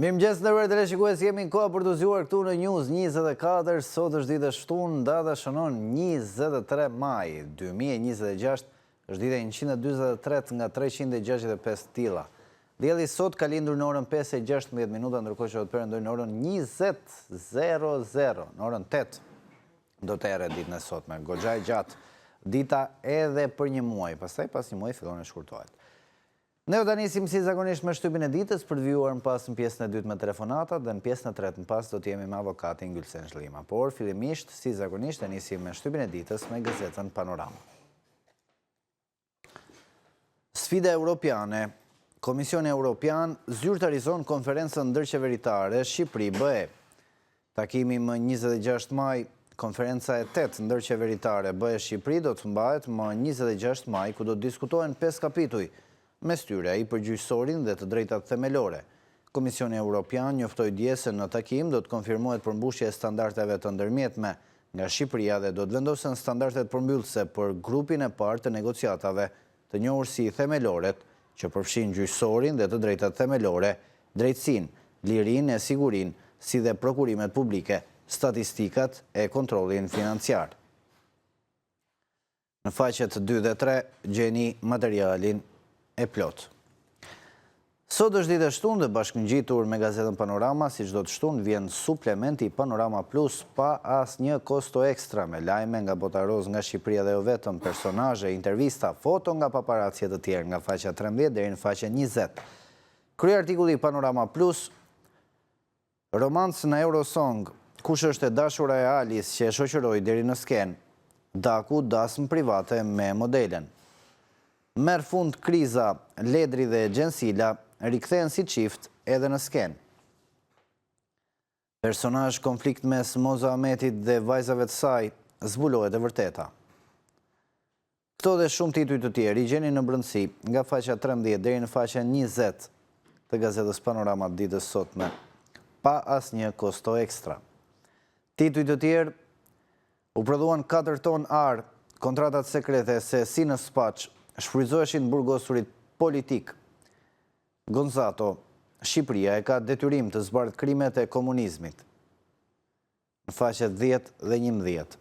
Mirëmëngjes nderuar teleshikues, jemi në kohë për të zgjuar këtu në News 24. Sot është ditë e shtunë, data shënon 23 maj 2026, është dita 143 nga 365 tilla. Dielli sot ka lindur në orën 5:16 minuta, ndërkohë që do të perëndojë në orën 20:00, në orën 8 do të erë ditën e sotme. Goxha e gjatë dita edhe për një muaj, pastaj pas një muaji fillon të shkurtohet. Ne do të nisim si zakonisht me shtypin e ditës për të vijuar më pas në pjesën e dytë me telefonata dhe në pjesën e tretë më pas do të jemi me avokatin Gylsen Zhlima. Por fillimisht si zakonisht e nisim me shtypin e ditës me gazetën Panorama. Sfida europiane. Komisioni Europian zyrtarizon konferencën ndërqeveritare Shqipëri-BE. Takimi më 26 maj, konferenca e 8 ndërqeveritare BE-Shqipëri do të mbahet më 26 maj, ku do të diskutohen 5 kapituj, mes tyre ai përgjithësorin dhe të drejtat themelore. Komisioni Evropian njoftoi dje se në takim do të konfirmohet përmbushja e standardeve të ndërmjetme nga Shqipëria dhe do të vendosen standardet përmbyllëse për grupin e parë të negociatave, të njohur si themeloret, që përfshin gjyqësorin dhe të drejtat themelore, drejtësinë, lirinë e sigurinë, si dhe prokurimet publike, statistikat e kontrollin financiar. Në faqet 2 dhe 3 gjeni materialin e plot. Sot është ditë e shtunë dhe bashkëngjitur me gazetën Panorama, si çdo të shtunë vjen suplementi Panorama Plus pa asnjë kosto ekstra, me lajme nga botaroz nga Shqipëria dhe jo vetëm, personazhe, intervista, foto nga paparacje të tjerë nga faqja 13 deri në faqen 20. Krye artikulli Panorama Plus, romancë në Eurosong, kush është e dashura e Alis që e shoqëroi deri në sken, Daku dasmë private me modelen. Merë fund kriza, Ledri dhe Gjensila rikthehen si çift edhe në sken. Personazh konflikt mes Moza Ahmetit dhe vajzave të saj zbulohet e vërteta. Këto dhe shumë tituj të tjerë i gjeni në brendësi nga faqja 13 deri në faqen 20 të gazetës Panorama ditës sotme, pa asnjë kosto ekstra. Tituj të tjerë: u prodhuan 4 ton ar, kontratat sekrete se si në Spaç shfrytëzoheshin burgosurit politik. Gonzato, Shqipëria e ka detyrim të zbardhë krimet e komunizmit. Në faqet 10 dhe 11.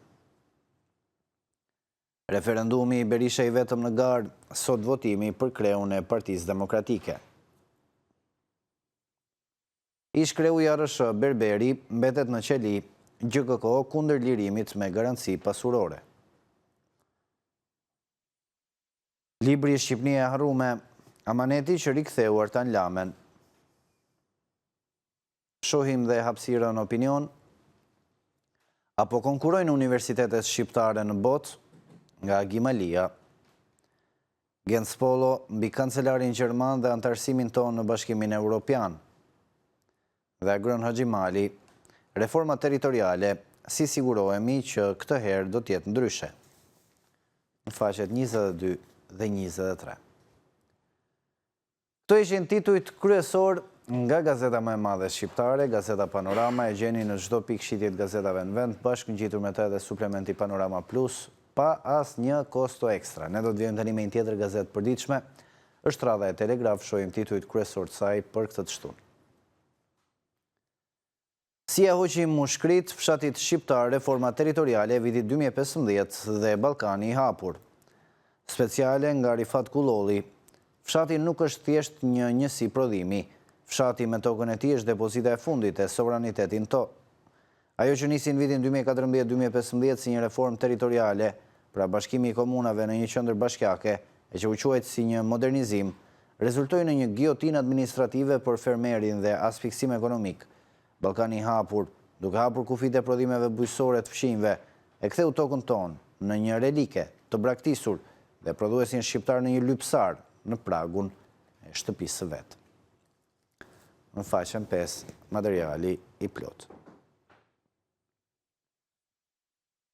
Referendumi i Berisha i vetëm në garë, sot votimi për kreun e Partisë Demokratike. Ish kreu i ARSH Berberi mbetet në qeli, GKK kundër lirimit me garanci pasurore. Libri Shqipnia e harrume, amaneti që riktheu Artan Lamen. Shohim dhe hapësirën opinion. Apo konkurojnë universitetet shqiptare në botë, nga Gimalia. Gens Polo mbi kancelarin Gjerman dhe antarësimin tonë në Bashkimin Evropian. Dhe Agron Haxhimali, reforma territoriale, si sigurohemi që këtë herë do t'jetë ndryshe. Në faqet 22 dhe 23. Këto ishin titujt kryesor nga gazeta më e madhe shqiptare, gazeta Panorama, e gjeni në çdo pikë shitjet gazetave në vend, bashkëngjitur me të edhe suplementi Panorama Plus, pa asnjë kosto ekstra. Ne do të vijmë tani me një tjetër gazetë përditshme, është Radha e Telegraf, shohim titujt kryesor të saj për këtë të shtunë. Si e hoqi mushkrit fshatit shqiptar, reforma territoriale e vitit 2015 dhe Ballkani i hapur. Speciale nga Rifat Kullolli, fshati nuk është thjesht një njësi prodhimi, fshati me tokën e tij është depozita e fundit e sovranitetin to. Ajo që nisi në vitin 2014-2015 si një reformë territoriale, pra bashkimi i komunave në një qendër bashkiake, e që u quajt si një modernizim, rezultoi në një giotinë administrative për fermerin dhe asfiksim ekonomik. Ballkani i hapur, duke hapur kufit e prodhimeve bujqësore të fshinjve, e ktheu tokën tonë në një relike të braktisur dhe prodhuesin shqiptar në një lypsar në pragun e shtëpisë së vet. Në faqen 5, materiali i plot.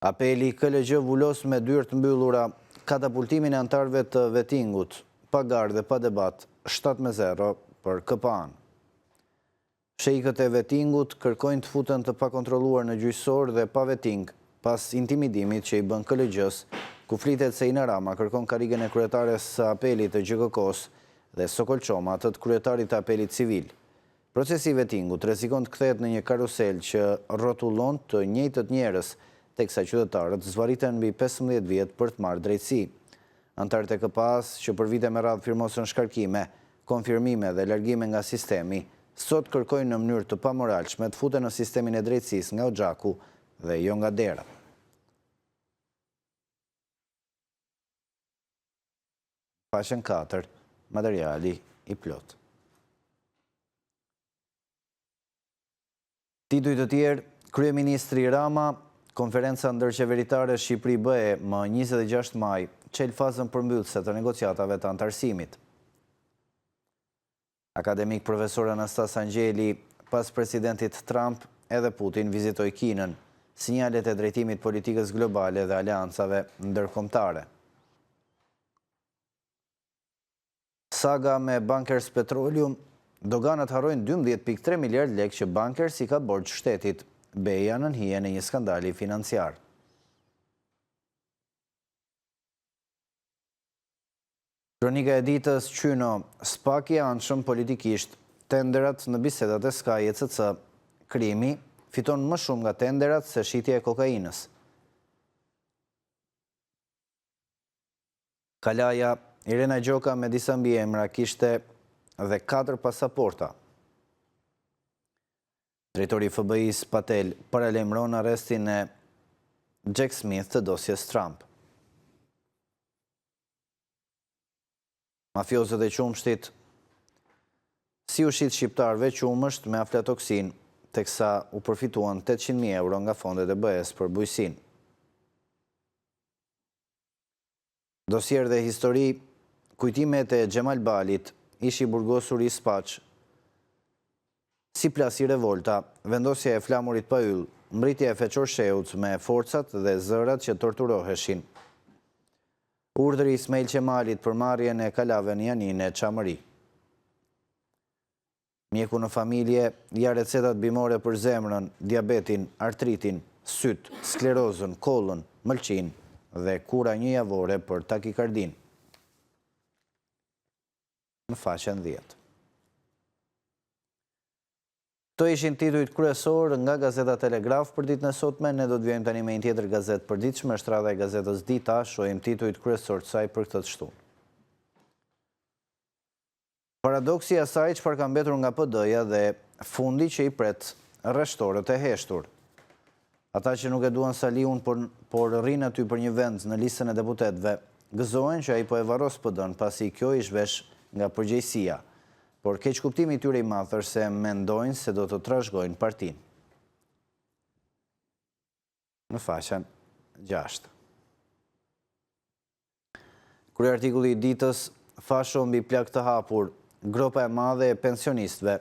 Apeli KLG Vulos me dyert mbyllura, katapultimin e antarëve të vetingut, pa garë dhe pa debat, 7-0 për KPA-n. Shejkët e vetingut kërkojnë të futen të pakontrolluar në gjyqësor dhe pa veting pas intimidimit që i bën KLG-s, ku flitet se Ina Rama kërkon karrigen e kryetares së apelit të GJK-s dhe Sokol Çoma të kryetarit të apelit civil. Procesi i vetingut rrezikon të kthehet në një karusel që rrotullon të njëjtët njerëz, teksa qytetarët zvarriten mbi 15 vjet për të marrë drejtësi. Antarët e KPA-s që për vite me radhë firmosën shkarkime, konfirmime dhe largime nga sistemi, sot kërkojnë në mënyrë të pamoralshme të futen në sistemin e drejtësisë nga Oxhaku dhe jo nga dera. Faqen 4, materiali i plot. Tituj të tjerë, Kryeministri Rama, konferenca ndërqeveritare Shqipëri-BE më 26 maj, çel fazën përmbyllëse të negociatave të antarësimit. Akademik profesor Anastas Angjeli, pas presidentit Trump, edhe Putin vizitoi Kinën, sinjalet e drejtimit politikës globale dhe aleancave ndërkombëtare. Saga me Bankers Petroleum, doganat harrojnë 12.3 miliard lekë që Bankers i ka borxh shtetit, BE-ja nën hije në një skandali financiar. Kronika e ditës Qyno, SPAK i anshëm politikisht, tenderat në bisedat e Sky ECC, krimi fiton më shumë nga tenderat se shitja e kokainës. Kalaja, Irena Gjoka me disa mbiemra kishte dhe 4 pasaporta. Drejtori i FBI-s Patel paralajmëron arrestin e Jack Smith të dosjes Trump. Mafiozët e qumshtit, si u shit shqiptarëve qumësht me aflatoksin, teksa u përfituan 800.000 euro nga fondet e BE-s për bujqësinë. Dosier dhe histori, kujtimet e Xhemal Balit, ishi burgosur i Spaç, si plas i revolta, vendosja e flamurit pa yll, mbritja e Feqorsheut me forcat dhe zërat që torturoheshin. Urdhri Ismail Qemalit për marrjen e kalave në Janinë e Çamëri. Mjeku në familje, ja recetat bimore për zemrën, diabetin, artritin, syt, sklerozën, kollën, mëlçin dhe kura një javore për takikardin. Në faqen 10. Këto ishin titujt kryesor nga Gazeta Telegraf për ditën e sotme. Ne do të vijmë tani me një tjetër gazetë përditshme, është radha e gazetës Dita, shohim titujt kryesor të saj për këtë të shtunë. Paradoksi i asaj çfarë ka mbetur nga PD-ja dhe fundi që i pret rreshtorët e heshtur. Ata që nuk e duan Saliun, por rrinë aty për një vend në listën e deputetëve, gëzohen që ai po e varros PD-n pasi kjo i zhvesh nga përgjegjësia. Por keq kuptimi i tyre i madh se mendojnë se do të trashëgojnë partinë. Në faqen 6. Kryeartikulli i ditës, fasho mbi plak të hapur, gropa e madhe e pensionistëve.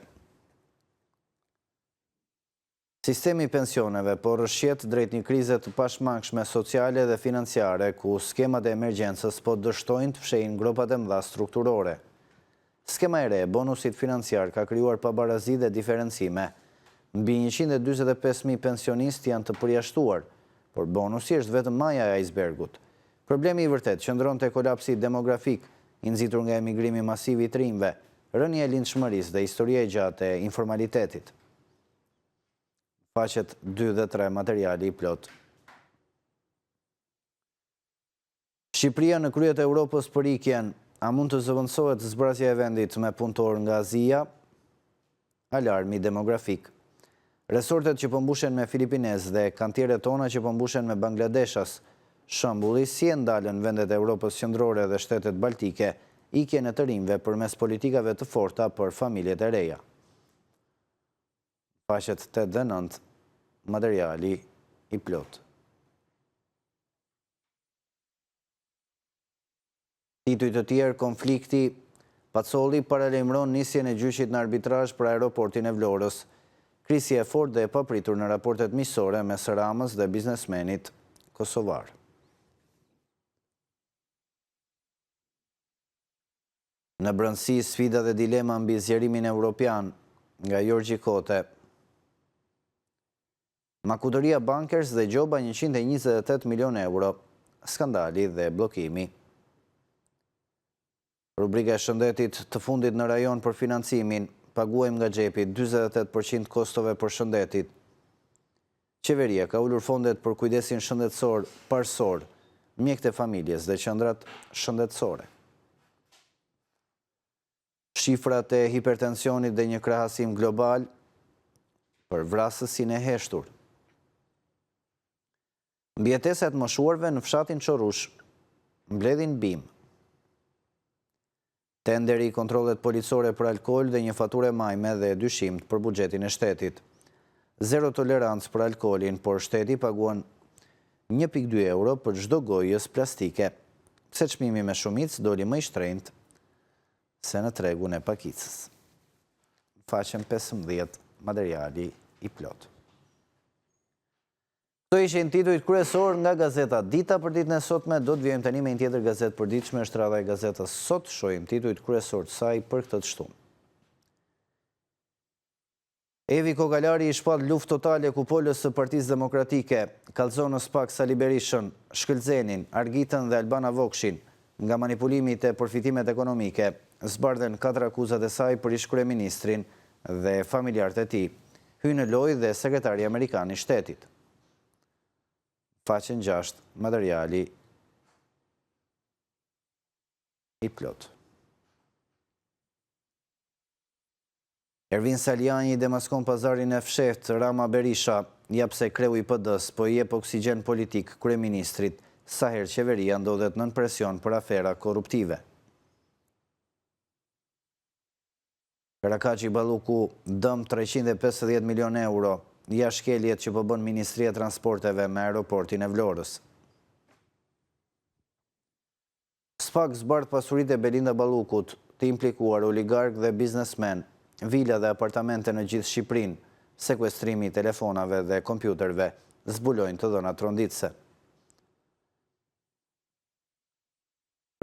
Sistemi i pensioneve po rrshjet drejt një krize të pashmangshme sociale dhe financiare, ku skemat e emergjencës po dështojnë të fshehin gropat e mëdha strukturore. Skema e re e bonusit financiar ka krijuar pabarazi dhe diferencime. Mbi 145.000 pensionistë janë të përjashtuar, por bonusi është vetëm maja e icebergut. Problemi i vërtet qëndron te kolapsi demografik, i nxitur nga emigrimi masiv i trinjve, rënja e lindshmërisë dhe historia e gjatë e informalitetit. Faqet 2 dhe 3, materiali i plot. Shqipëria në kryet e Europës për ikjen. A mund të zëvendësohet zbrazja e vendit me punëtor nga Azia? Alarmi demografik. Resortet që po mbushen me filipinez dhe kantieret tona që po mbushen me bangladeshas, shembulli si e ndalen vendet e Europës qendrore dhe shtetet baltike ikjen e të rinjve përmes politikave të forta për familjet e reja. Faqet 8 dhe 9, materiali i plot. Tituj të tjerë, konflikti, Pacolli paralajmëron nisjen e gjyqit në arbitrazh për aeroportin e Vlorës, krisje e fortë dhe e papritur në raportet miqësore mes Ramës dhe biznesmenit kosovar. Në brendësi, sfida dhe dilema mbi zgjerimin evropian, nga Jorgji Kote. Makudëria Bankers dhe gjoba 128 milion euro, skandali dhe blokimi. Rubrika e shëndetit të fundit në rajon për financimin, paguajmë nga xhepi 48% kostove për shëndetit. Qeveria ka ullur fondet për kujdesin shëndetësor parsor, mjekët e familjes dhe qendrat shëndetësore. Shifrat e hipertensionit dhe një krahasim global për vrasësin e heshtur. Mbjeteset moshuarve në fshatin Çorush mbledhin bim. Tenderi i kontrollet policore për alkool dhe një faturë majme dhe dyshimt për buxhetin e shtetit. Zero tolerancë për alkoolin, por shteti paguan 1.2 euro për çdo gojës plastike, pse çmimi me shumicë doli më i shtrenjtë se në tregun e Pakicës. Faqen 15, materiali i plot. Këto ishin titujt kryesor nga gazeta Dita për ditën e sotme. Do të vijmë tani me një tjetër gazetë përditshme, është radha e gazetës Sot. Shohim titujt kryesor të saj për këtë të shtunë. Evi Kokalari i shpat luftë totale kupolës së Partisë Demokratike, kallëzonës pak Sali Berishën, Shkëlzenin, Argitën dhe Albana Vokshin nga manipulimit e përfitimet ekonomike. Zbardhen 4 akuzat e saj për ish-kryeministrin dhe familjarët e tij. Hynë lojë dhe sekretari amerikan i shtetit. Faqen 6, materiali i plot. Ervin Saliani demaskon pazarin e fshehtë Rama Berisha, jap se kreu i PD-s, po i jep oksigjen politik kryeministrit, sa herë qeveria ndodhet nën presion për afera korruptive. Karakaçi Balluku dëm 350 milion euro, jashkeljet që po bën Ministria e Transporteve me aeroportin e Vlorës. Spak zbardh pasuritë e Belinda Ballukut, të implikuar oligark dhe biznesmen, vila dhe apartamente në gjithë Shqipërinë, sekuestrimi i telefonave dhe kompjuterve, zbulojnë të dhënat tronditëse.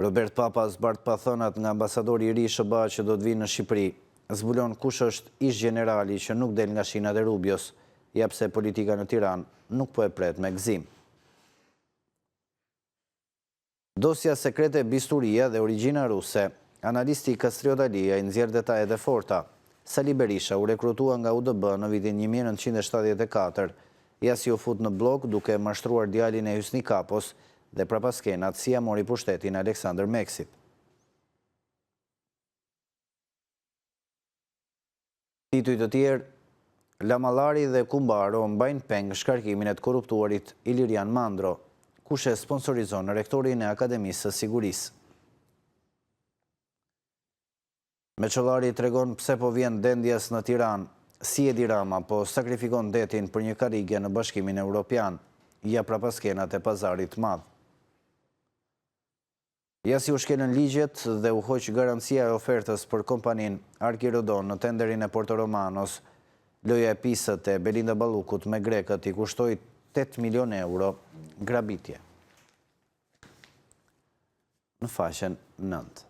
Robert Papa zbardh pathënat nga ambasadori i ri SBA që do të vinë në Shqipëri, zbulon kush është ish generali që nuk del nga shinat e Rubios, japse politika në Tiranë nuk po e pret me gëzim. Dosja sekrete bisturia dhe origjina ruse, analisti Kastriot Alia i nxjerr detajet e forta. Sali Berisha u rekrutua nga UDB në vitin 1974, jasi u fut në blok duke mashtruar djalin e Hysni Kapos dhe prapaskenat si ja mori pushtetin Aleksandër Meksit. Tituj të tjerë, Lamallari dhe Kumbaro mbajnë peng shkarkimin e të korruptuarit Ilirian Mandro, kush e sponsorizon rektorin e Akademisë së Sigurisë. Meçollari tregon pse po vjen dendjes në Tiranë, si Edi Rama po sakrifikon detin për një karrige në Bashkimin Evropian, ja prapaskenat e pazarit madh. Ja si u shkelën ligjet dhe u hoq garancia e ofertës për kompanin Arkirodon në tenderin e Porto Romanos, loja e pisët e Belinda Ballukut me grekët i kushtoi 8 milion euro grabitje. Në faqen 9.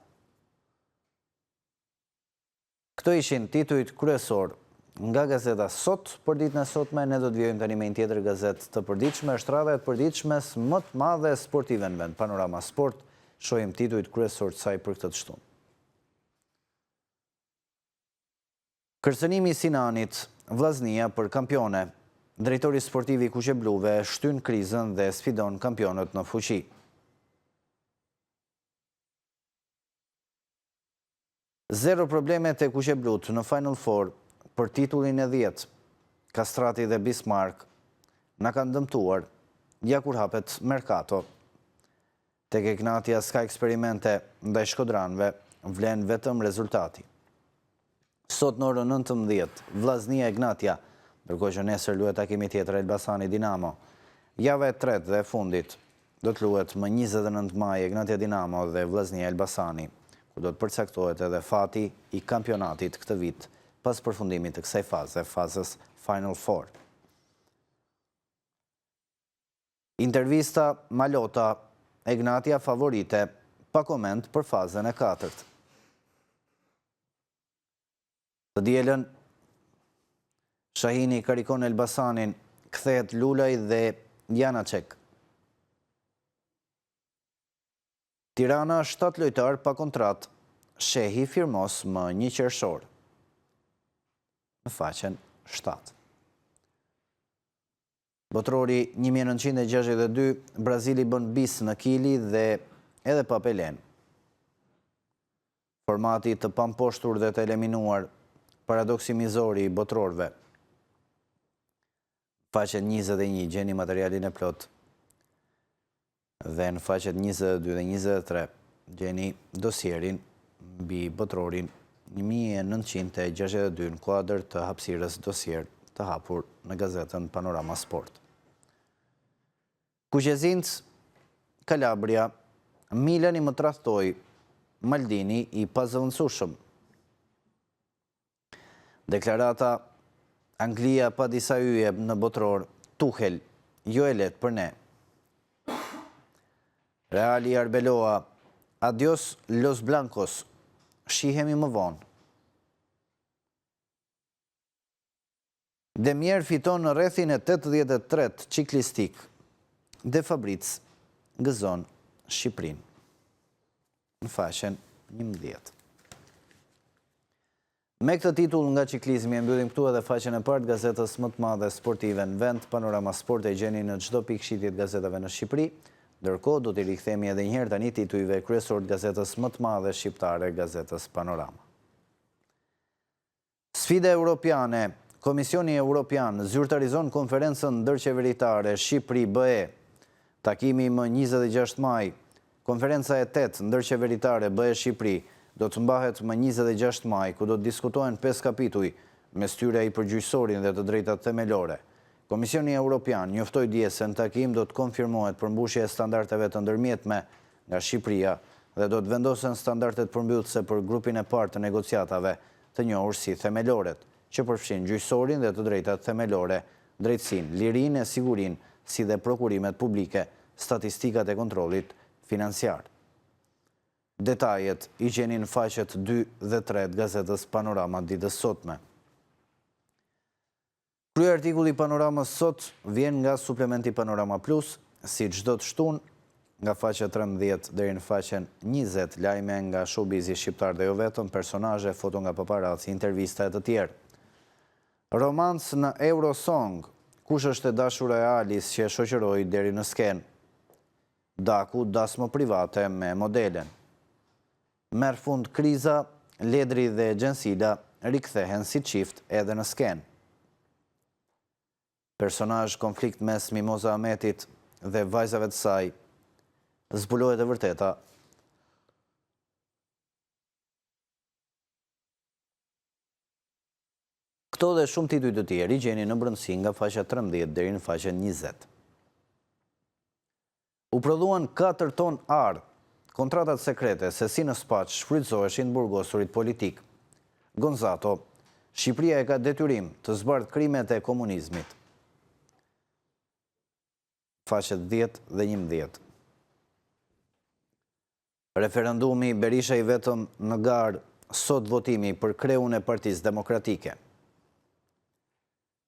Këto ishin titujt kryesor nga gazeta Sot për ditën e sotme. Ne do të vijojmë tani me një tjetër gazetë të përditshme, është radha e përditshmes më të madhe sportive në vend, Panorama Sport. Shohim titujt kryesor të saj për këtë të shtunë. Kërcënimi i Sinanit, vllaznia për kampione. Drejtori sportiv i Kuqebluve shtyn krizën dhe sfidon kampionët në fuqi. Zero probleme te Kuqeblut në Final Four për titullin e 10. Kastrati dhe Bismarck na kanë dëmtuar, ja kur hapet Mercato. Tek Egnatia s'ka eksperimente ndaj shkodranëve, vlen vetëm rezultati. Sot në orën 19, vllaznia Egnatia, ndërkohë që nesër luhet takimi tjetër Elbasani Dinamo. Java e tretë dhe e fundit do të luhet më 29 maj Egnatia Dinamo dhe vllaznia Elbasani, ku do të përcaktohet edhe fati i kampionatit këtë vit pas përfundimit të kësaj faze, fazës Final Four. Intervista Malota, Egnatia favorite, pa koment për fazën e 4. Të dielën, Shahini karikon Elbasanin, kthehet Lulaj dhe Janacek. Tirana 7 lojtar pa kontrat, Shehi firmos më 1 qershor. Në faqen 7. Botrori 1962, Brazili bën bis në Kili dhe edhe pa Pelen. Formati të pamposhtur dhe të eliminuar, paradoksi mizori i botrorve. Faqet 21 gjeni materialin e plot dhe në faqet 22 dhe 23 gjeni dosjerin mbi botrorin 1962 në kuadër të hapësirës dosjer të hapur në gazetën Panorama Sport. Kuqezinc, Kalabria, Milani më tradhtoi, Maldini i pazëvendësueshëm. Deklarata Anglia pa disa yje në botror, Tuchel, jo e lehtë për ne. Reali Arbeloa, adios Los Blancos, shihemi më vonë. Demjer fiton në rrethin e 83 ciklistik. De Fabric gëzon Shqipërinë. Në faqen 11. Me këtë titull nga ciklizmi e mbyllim këtu edhe faqen e parë të gazetës më të madhe sportive në vend. Panorama Sport e gjeni në çdo pikë shitje të gazetave në Shqipëri. Ndërkohë do t'i rikthehemi edhe një herë tani titujve kryesor të gazetës më të madhe shqiptare, gazetës Panorama. Sfida europiane. Komisioni Europian zyrtarizon konferencën ndërqeveritare Shqipëri-BE. Takimi më 26 maj. Konferenca e 8 ndërqeveritare BE Shqipëri do të mbahet më 26 maj, ku do të diskutohen 5 kapituj, me styre i përgjyqësorin dhe të drejtat themelore. Komisioni Europian njoftoi dje se në takim do të konfirmohet përmbushja e standardeve të ndërmjetme nga Shqipëria dhe do të vendosen standardet përmbyllëse për grupin e parë të negociatave të njohur si themeloret, që përfshin gjyqësorin dhe të drejtat themelore, drejtësinë, lirinë e sigurinë, si dhe prokurimet publike, statistikat e kontrollit financiar. Detajet i gjeni në faqet 2 dhe 3 të gazetës Panorama ditës sotme. Krye artikulli Panoramës sot vjen nga suplementi Panorama Plus, si çdo të shtunë, nga faqja 13 deri në faqen 20, lajme nga showbizi shqiptar dhe jo vetëm, personazhe, foto nga paparazzi, intervista e të tjerë. Romans në Eurosong, kush është e dashura e Alis që e shoqëroi deri në skenë? Daku dasmë private me modelen. Merr fund kriza, Ledri dhe Gjensila rikthehen si çift edhe në skenë. Personazh konflikt mes Mimoza Ahmetit dhe vajzave të saj, zbulohet e vërteta. Këto dhe shumë tituj të tjerë i gjeni në brendësi nga faqja 13 deri në faqen 20. U prodhuan 4 ton arë, kontratat sekrete se si në Spaç shfrytëzoheshin burgosurit politik. Gonzato, Shqipëria e ka detyrim të zbardhë krimet e komunizmit. Faqet 10 dhe 11. Referendumi Berisha i vetëm në garë, sot votimi për kreun e Partisë Demokratike.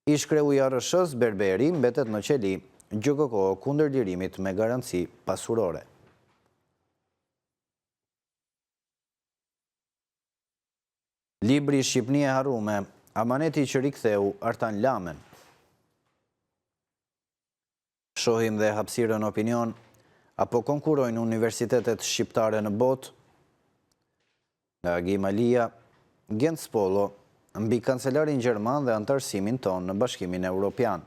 Ish kreu i ARSH-s Berberi mbetet në qeli, gjokoko kundër lirimit me garanci pasurore. Libri Shqipnia e harrume, amaneti që riktheu Artan Lamen. Shohim dhe hapësirën opinion, apo konkurojnë universitetet shqiptare në botë, nga Gimalia, Gens Polo, mbi kancelarin Gjerman dhe antarësimin tonë në Bashkimin Evropian.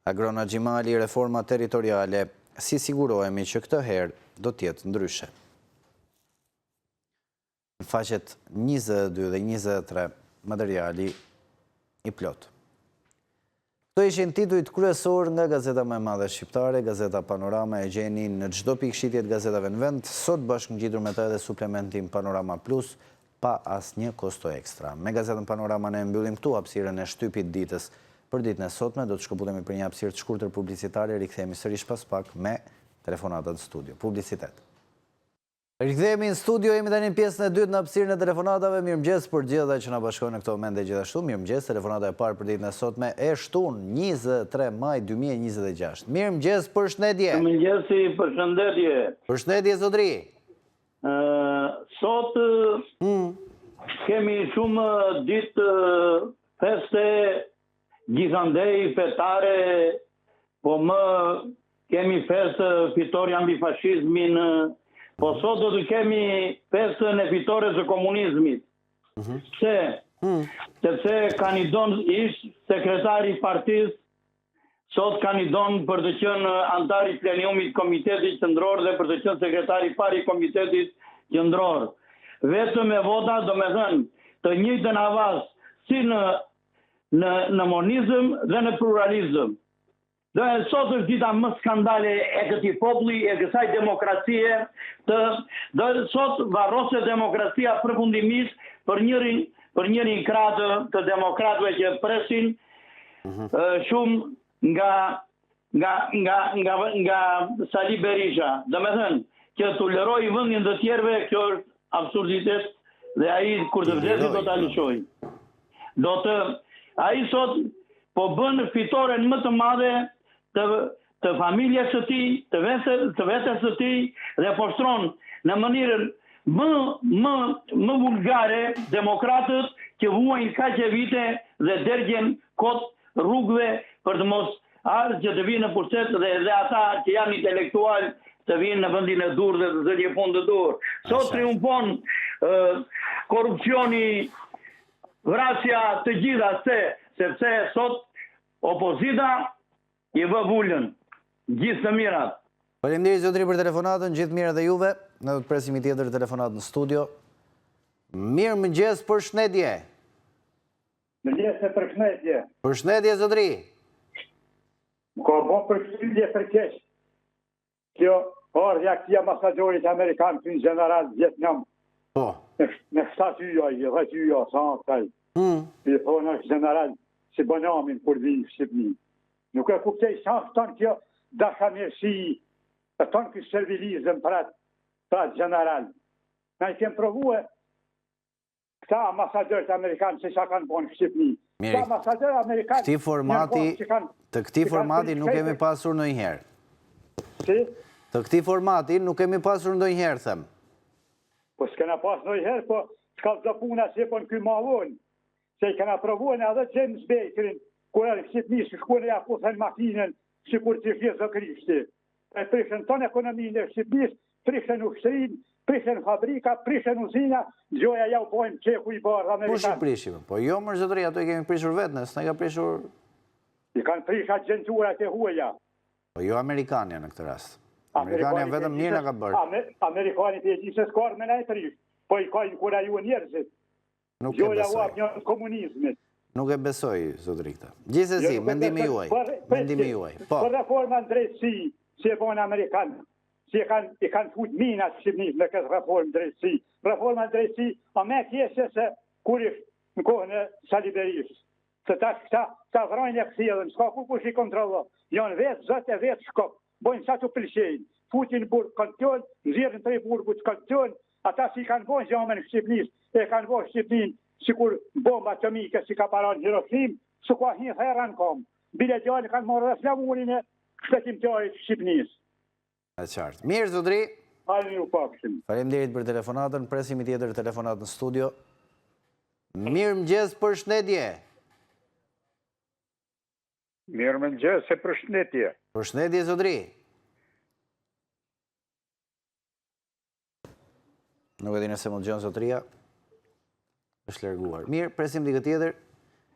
Agrona Gjimali, reforma territoriale, si sigurohemi që këtë herë do t'jetë ndryshe. Në faqet 22 dhe 23, materiali i plot. Këto ishin titujt kryesor nga gazeta më e madhe shqiptare, gazeta Panorama e gjeni në çdo pikë shitje të gazetave në vend, sot bashkë ngjitur me ta edhe suplementin Panorama Plus, pa asnjë kosto ekstra. Me gazetën Panorama ne mbyllim këtu hapësirën e shtypit ditës. Për ditën e sotme do të shkëputemi për një hapësirë të shkurtër publicitare, rikthehemi sërish pas pak me telefonatën në studio. Publicitet. Rikthehemi në studio, jemi tani në pjesën e dytë në hapësirën e telefonatave. Mirëmëngjes për gjithë që na bashkojnë në këtë moment dhe gjithashtu. Mirëmëngjes, telefonata e parë për ditën e sotme e shtunë 23 maj 2026. Mirëmëngjes, përshëndetje. Mirëmëngjesi, përshëndetje. Përshëndetje zotëri. Sot kemi shumë ditë feste gjithandej fetare, po më kemi festë fitoria mbi fashizmin. Po sot do të kemi festën e fitores së komunizmit. Pse? Sepse kandidon ish sekretari i partisë, sot kandidon për të qenë antar i pleniumit komitetit qendror dhe për të qenë sekretari i parë i komitetit qendror. Vetëm me vota, domethënë, të njëjtën avaz si në monizëm dhe në pluralizëm. Dhe sot është dita më skandale e këtij populli, e kësaj demokracie, dhe sot varrose demokracia përfundimisht për njërin krah të demokratëve që presin shumë nga Sali Berisha. Domethënë, që toleroj vendin të tjerëve, kjo është absurditet dhe ai kur të vdesë do ta lëshojë. Ai sot po bën fitoren më të madhe të familjes së tij, të vetes së tij dhe po shtron në mënyrën më vulgare demokratët që vuajnë kaq e vite dhe dërgjen kot rrugëve për të mos ardhur që të vinë në pushtet dhe ata që janë intelektual të vinë në vendin e dur dhe të zëdje fund të dur. Sot triumfon korrupsioni, vrasja, të gjitha sepse sot opozita i vë vullën, gjithë të mirat. Faleminderit zotëri për telefonatën, gjithë mirë dhe juve. Ne do të presim një tjetër telefonat në studio. Mirëmëngjes, përshëndetje. Mirëmëngjes, përshëndetje. Përshëndetje zotëri. Ka bon përshëndetje për keq. Kjo ardhja këtij ambasadorit amerikan në general Vietnam. Po. Në shtatyja, i rëtyja, sa taj. I thonë është general si banamin kur vinë Shqipni. Nuk e kuptej sa tonë kjo dashamirësi, tonë kjo servilizëm për atë general. Na i kemë provue këta ambasadërët amerikanë se sa kanë bon Shqipni. Këta ambasadërët amerikanë... Të këti formati nuk kemi pasur ndonjëherë. Si? Të këti formati nuk kemi pasur ndonjëherë, them. Po s'kena pas ndonjëherë, po s'ka zdo puna si po në kjo malon. Se i kena provue në edhe James Bakerin, kur e në Shqipni, që shkone ja kusën makinën, që kur që shqe zë krishti. E prishën tonë ekonominë e Shqipnis, prishën ushtërin, prishën fabrika, prishën uzina, gjoja ja u pojnë qeku i barë amerikanë. Kush i prishim? Po jo mërë zotëri, ato i kemi prishur vetë, nësë në ka prishur... I kanë prish agenturat e huaja. Po jo Amerikania në këtë rast. Amerikania vetëm një në ka bërë. Amerikani për e gjithës karë me në e prish, po i kajnë kura ju njerëzit. Gjoja u apë një komunizmit. Nuk e besoj, zotëri këta. Gjithsesi, mendimi juaj. Po reforma në drejtësi, si e bonë Amerikanë, si i kanë fut minat Shqipnis me këtë reformë drejtësi. Reforma në drejtësi, a me kjesë se kur ishtë në kohën e Sali Berishës. Se ta vrajnë e kësillën, s'ka ku kush i kontrollo. Janë vetë, zëtë e vetë shkop, bojnë sa të pëlqejnë. Futin burë kantion, zirën të i burë butë kantion, ata si kanë bojnë gjame në Shqipnis, e kanë bojnë Shqipnin, si kur bomba atomike si ka paran Hiroshim, su ka hinë herën kom. Bile gjallë kanë morë dhe flamurin e shpetimtarit Shqipnis. E qartë. Mirë, zotëri. Hajnë ju pakshim. Faleminderit për telefonatën, presim i tjetër telefonat në studio. Mirëmëngjes, përshëndetje. Mirëmëngjes, përshëndetje. Përshëndetje, zotëri. Nuk e di nëse mund gjonë zotëria. është larguar. Mirë, presim dikë tjetër.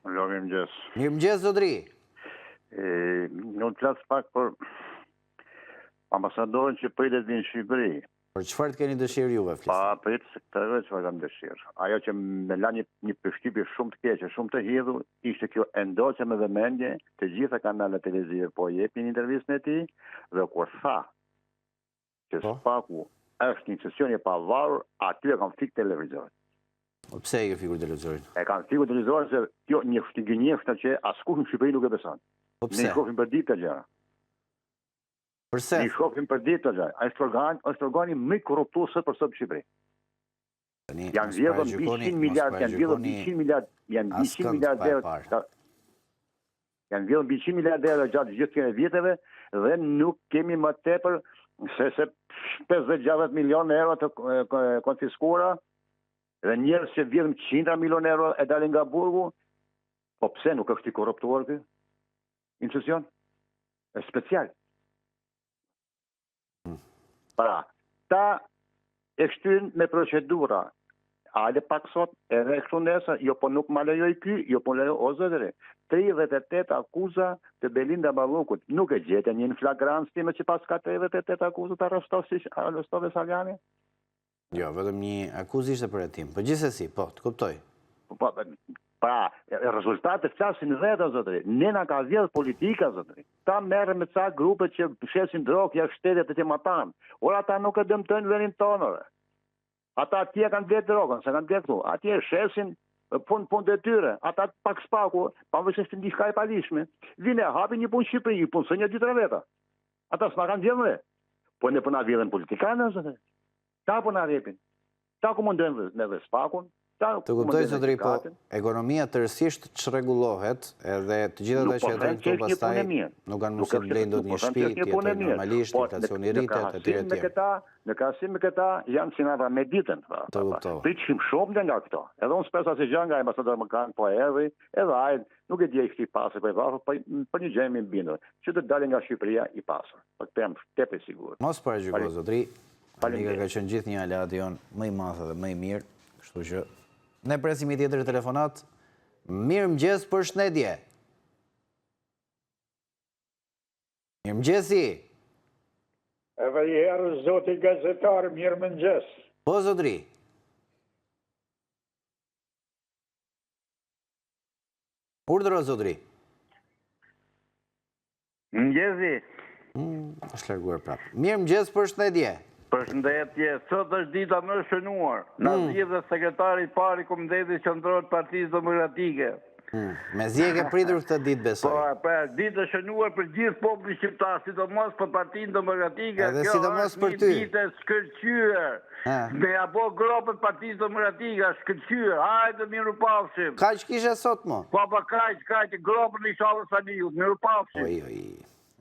Alo, mirëmëngjes. Mirëmëngjes, zotëri. Nuk të flas pak për ambasadorin që pritet vinë në Shqipëri. Për çfarë keni dëshirë juve, flisni? Pa prit se këtë çfarë kam dëshirë. Ajo që më la një përshtypje shumë të keqe, shumë të hidhur, ishte kjo endoqe me vëmendje, të gjitha kanalet televizive po jepin intervistën e tij dhe kur tha që Spaku është një institucion i pavarur, aty e kanë fik televizorin. Pse e ke fikur televizorin? E kanë fikur televizorin se kjo një gënjeshta që askush në Shqipëri nuk e beson. Po pse? Ne shohim për ditë të gjëra. Përse? Një shofim për ditë, është organi më i korruptues për sot në Shqipëri. Janë vjedhur mbi 100 miliard, janë vjedhur mbi 100 miliard, janë 100 miliard euro. Janë vjedhur mbi 100 miliard euro gjatë gjithë këtyre viteve dhe nuk kemi më tepër se 50-60 milionë euro të konfiskuara dhe njerëz që vjedhin 100 milionë euro e dalin nga burgu. Po pse nuk është i korruptuar ky institucion? Është special. Pra, ta e shtyn me procedura. Ale pak sot, edhe kështu nesër, jo po nuk ma lejoj ky, jo po lejoj o zotëri. 38 akuza të Belinda Ballukut. Nuk e gjete një në flagrancë që pas ka 38 akuza të arrestove Saljani? Jo, vetëm një akuzë ishte për hetim. Po gjithsesi, po, të kuptoj. Pra, rezultatet flasin vetë, zotëri. Nena ka vjedh politika, zotëri. Ta merre me ca grupe që shesin drogë jashtë shtetit të matan. Ora ata nuk e dëmtojnë vendin tonë. Ata atje kanë vjetë drogën, se kanë vjetë këtu. Atje shesin punë të tyre. Ata pak spaku, pavarësisht të diçka e palishme, vine hapi një punë Shqipëri, një punë së një dytra veta. Ata s'ma kanë vjedhë. Po ne po na vjedhen politikanë, zotëri. Ta po na rrepin. Ta ku mundojnë me dhe spakun. Të kuptoj, zotëri, po ekonomia tërësisht çrregullohet edhe të gjitha ata që jetojnë këtu pastaj nuk kanë mundësi të blejnë dot një shtëpi, të jetojnë normalisht, inflacioni rritet etj. Në krahasim me këta janë si nata me ditën. Pritshim shumë nga këto. Edhe unë spesa se gjë nga ambasador më kanë po erdhi, edhe ai nuk e di ai kështu pasur po i vafur, po një gjë më bindur, që të dalë nga Shqipëria i pasur. Po të them tepër sigurt. Mos paragjykoj, zotëri. Nika ka qenë gjithë një aleat jon më i madh dhe më i mirë, kështu që ne presim i tjetër telefonat. Mirëmëngjes, përshëndetje. Mirëmëngjesi. Edhe i herë zoti gazetar, mirëmëngjes. Po, zotëri. Urdhëro, zotëri. Mëngjesi. Është larguar prapë. Mirëmëngjes, përshëndetje. Përshëndetje, sot është dita më shënuar. Na zgjedhë sekretari i parë i Kombitetit Qendror të Partisë Demokratike. Me zgjedhje ke pritur këtë ditë, besoj. Po, ditë e shënuar për gjithë popullin shqiptar, sidomos për Partinë Demokratike. Edhe sidomos për ty. Kjo është një ditë e shkëlqyer. Me apo grupet Partisë Demokratike, shkëlqyer. Hajde, mirupafshim. Kaq kishe sot, mo? Po, kaq, grupën inshallah Saliut. Mirupafshim.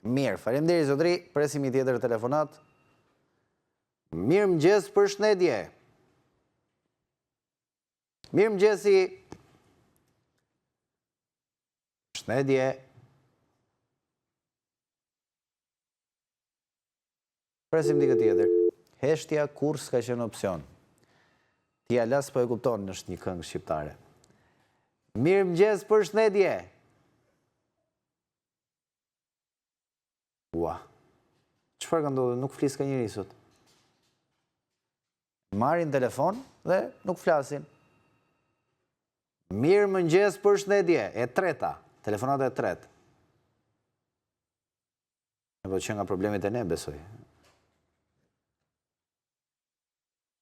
Mirë, faleminderit, zotëri. Presim i tjetër telefonat. Mirëmëngjes, përshëndetje. Mirëmëngjesi. Përshëndetje. Presim dikë tjetër. Heshtja kur s'ka qenë opcion. Ti alas po e kupton, është një këngë shqiptare. Mirëmëngjes, përshëndetje. Ua. Çfarë ka ndodhur? Nuk flis ka njëri sot. Marrin telefon dhe nuk flasin. Mirëmëngjes, përshëndetje, e treta, telefonata e tretë. Po që nga problemet e ne, besoj.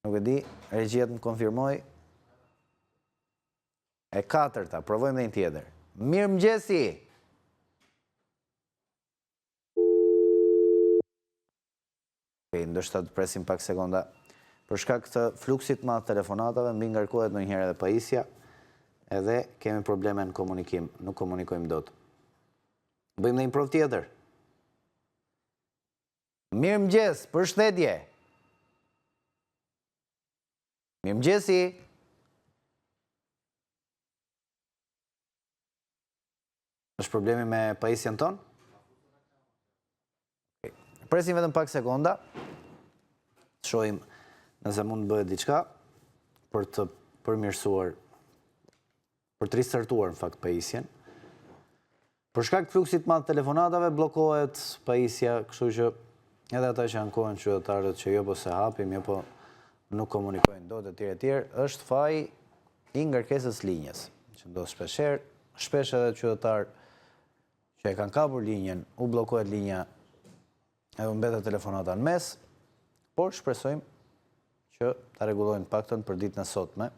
Nuk e di, regjia të më konfirmoj. E katërta, provojmë dhe një tjetër. Mirëmëngjesi. Ndoshta të presim pak sekonda. Për shkak të fluksit madh telefonatave, mbi ngarkohet ndonjëherë edhe pajisja, edhe kemi probleme në komunikim, nuk komunikojmë dot. Bëjmë dhe një provë tjetër. Mirëmëngjes, përshëndetje. Mirëmëngjesi. Është problemi me pajisjen tonë? Presim vetëm pak sekonda. Shohim nëse mund të bëhet diçka për të përmirësuar, për të ristartuar në fakt pajisjen. Për shkak të fluksit madh telefonatave bllokohet pajisja, kështu që edhe ata që ankohen qytetarët që jo po se hapim, jo po nuk komunikojnë dot etj, është faji i ngarkesës linjës, që ndodh shpesh edhe qytetar që e kanë kapur linjën, u bllokohet linja edhe mbetet telefonata në mes, por shpresojmë që ta rregullojnë paktën për ditën e sotme,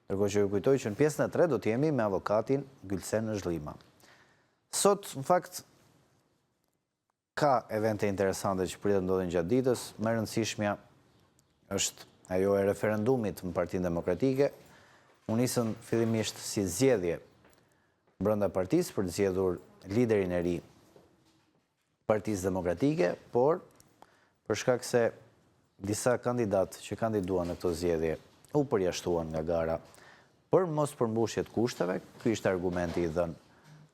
ndërkohë që ju kujtoj që në pjesën e tretë do të jemi me avokatin Gylsen Zhlima. Sot, në fakt, ka evente interesante që pritet ndodhin gjatë ditës. Më e rëndësishmja është ajo e referendumit në Partinë Demokratike. U nisën fillimisht si zgjedhje brenda partisë për të zgjedhur liderin e ri Partisë Demokratike, por për shkak se disa kandidatë që kandiduan në këto zgjedhje u përjashtuan nga gara për mos përmbushje të kushteve. Ky ishte argumenti i dhënë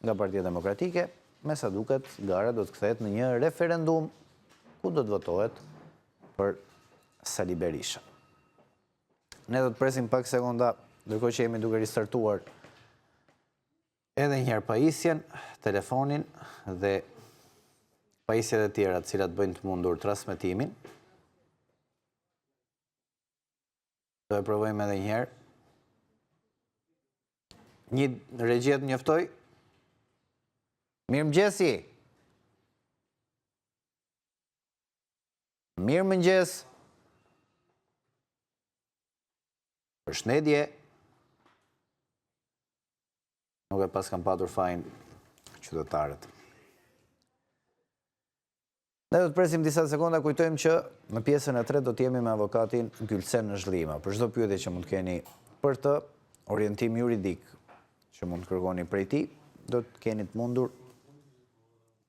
nga Partia Demokratike. Me sa duket, gara do të kthehet në një referendum ku do të votohet për Sali Berisha. Ne do të presim pak sekonda, ndërkohë që jemi duke ristartuar edhe njëherë pajisjen, telefonin dhe pajisjet e tjera të cilat bëjnë të mundur transmetimin. Do e provojmë edhe njëherë. Një regjia të njoftoj. Mirëmëngjesi. Mirëmëngjes. Përshëndetje. Nuk e pas kam patur fajin qytetarët. Ne do të presim disa sekonda, kujtojmë që në pjesën e tretë do të jemi me avokatin Gylsen Zhlima. Për çdo pyetje që mund të keni për të, orientim juridik që mund të kërkoni prej tij, do të keni të mundur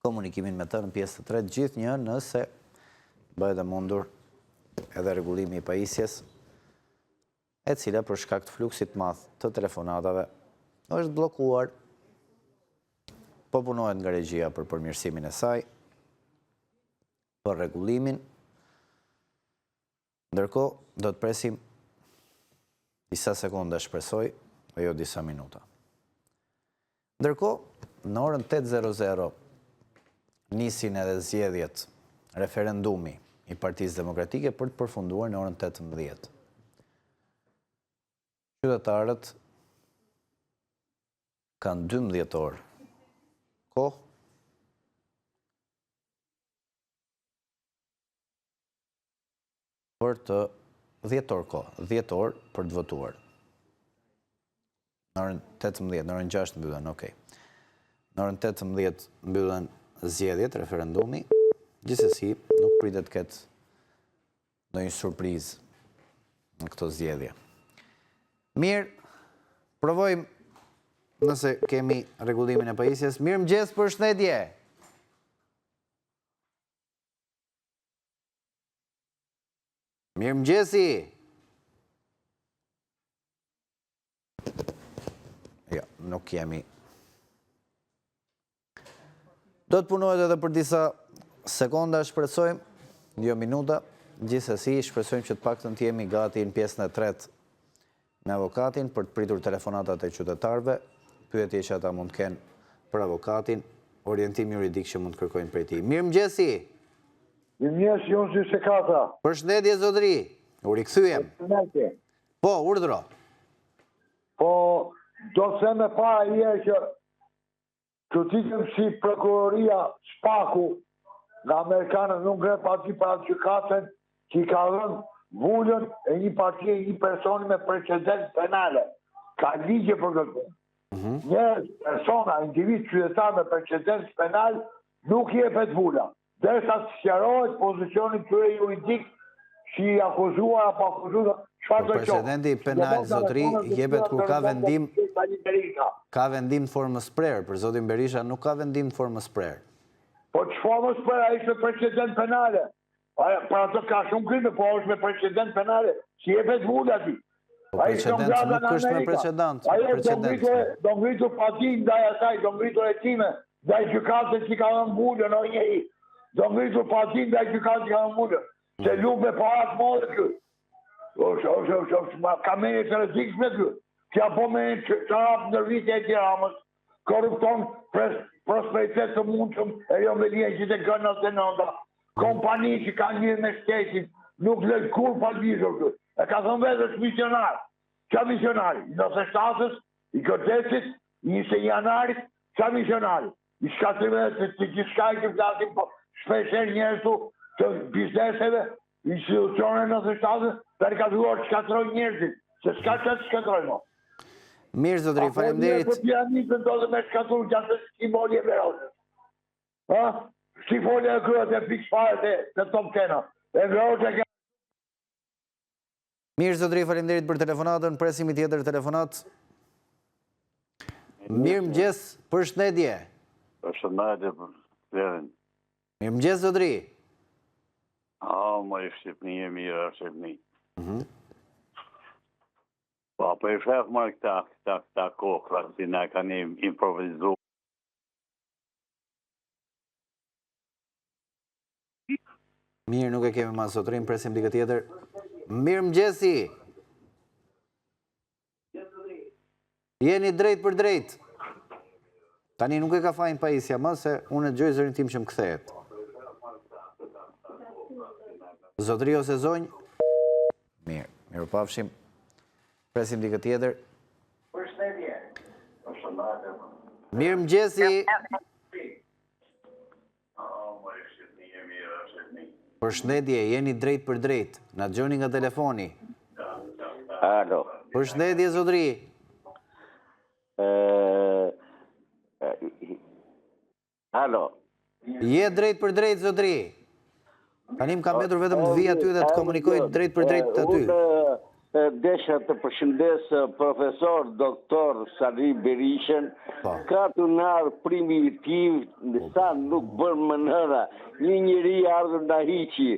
komunikimin me të në pjesë të tretë, gjithnjë nëse bëhet e mundur edhe rregullimi i pajisjes, e cila për shkak të fluksit të madh të telefonatave është bllokuar. Po punohet nga regjia për përmirësimin e saj, për rregullimin. Ndërkohë do të presim disa sekonda, shpresoj, dhe jo disa minuta. Ndërkohë, në orën 8:00 nisin edhe zgjedhjet, referendumi i Partisë Demokratike për të përfunduar në orën 18. Qytetarët kanë 12 orë kohë për të 10 orë kohë, 10 orë për të votuar. Në orën 18, në orën 6 mbyllen, okej. Në orën 18 mbyllen zgjedhjet, referendumi, gjithsesi nuk pritet të ketë ndonjë surprizë në këto zgjedhje. Mirë, provojmë nëse kemi rregullimin e pajisjes. Mirëmëngjes, përshëndetje. Mirëmëngjesi. Jo, nuk kemi. Do të punohet edhe për disa sekonda, shpresojmë, jo minuta. Gjithsesi, shpresojmë që të paktën të jemi gati në pjesën e tretë me avokatin për të pritur telefonatat e qytetarëve, pyetje që ata mund të kenë për avokatin, orientim juridik që mund të kërkojnë prej tij. Mirëmëngjesi. Mirëmëngjes, Jonsi Sekata. Përshëndetje zotëri. U rikthyem. Po, urdhro. Po, do të them e para herë që kritikëm si prokuroria Spaku nga amerikanët nuk gre pati para gjykatën që i ka dhënë vullën e një partie, një personi me precedent penale. Ka ligje për këtë. Një persona, individ qytetar me precedent penal nuk jepet vula. Derisa të sqarohet pozicioni tyre juridik që i akuzuar apo akuzuar çfarë do të thotë. Precedenti penal, zotëri, jepet kur ka vendim në formës prerë, për zotin Berisha nuk ka vendim në formës prerë. Po që formës prerë, a ishte precedent penale. Për ato ka shumë krime, po është me precedent penale, që jepet vula ti. Po precedent nuk është me precedent. Do ngritur patin ndaj asaj, do ngritur hetime ndaj gjykatës që ka dhënë vullën o njëri. Do ngritur patin ndaj gjykatës që ka dhënë vullën. Se lup me parat modë kjo. Ka meni të rëzikshme kjo. Kja po meni të rapë në rritë e tjera amës. Korrupton prosperitet të mundshëm e jo me lijen që të gënë në nënda. Kompani që kanë një me shtetin nuk lëjë kur palvizor kjo. E ka thënë vetë është misionar. Qa misionari? I 97-ës, i Kërdesit, i 1 janarit, qa misionari? I shkatrimet të gjithë shkaj që flasim po shpesher njerëzu të bizneseve, institucione 97-ës, për ka duar të shkatroj njerëzit, se s'ka që të shkatroj mo. Mirë, zotëri, falemderit. Apo një për pianitën do dhe me shkatru gjatë të shkimolje verosës. si folje e kërët e fikë fare të top kena. E ngrau që ke... Mirë, zotëri, faleminderit për telefonatën, presimi tjetër telefonat. Mirë mëgjes, përshëndetje. Përshëndetje për verin. Mirë mëgjes, zotëri. Më i Shqipni e mirë, Shqipni. Po, për i shef më këta kokra, si ne kanë improvizu. Mirë, nuk e kemi ma zotërin, presim dikë tjetër. Mirë mëgjesi. Jeni drejt për drejt. Tani nuk e ka fajnë pajisja ma, se unë e gjoj zërin tim që më kthehet. Zotëri ose zonjë? Mirë, mirë pafshim. Presim dikë tjetër. Mirë mëgjesi. Përshëndetje, jeni drejt për drejt. Na gjoni nga telefoni. Alo. Përshëndetje, zotëri. Alo. Je drejt për drejt, zotëri. Tani më kam betur vetëm të vija ty dhe të komunikoj drejt për drejt të aty. Unë desha të përshëndes profesor, doktor Sali Berishën, ka të nërë primitiv, sa nuk bërë më nëra, një njëri ardhër nga hiqi,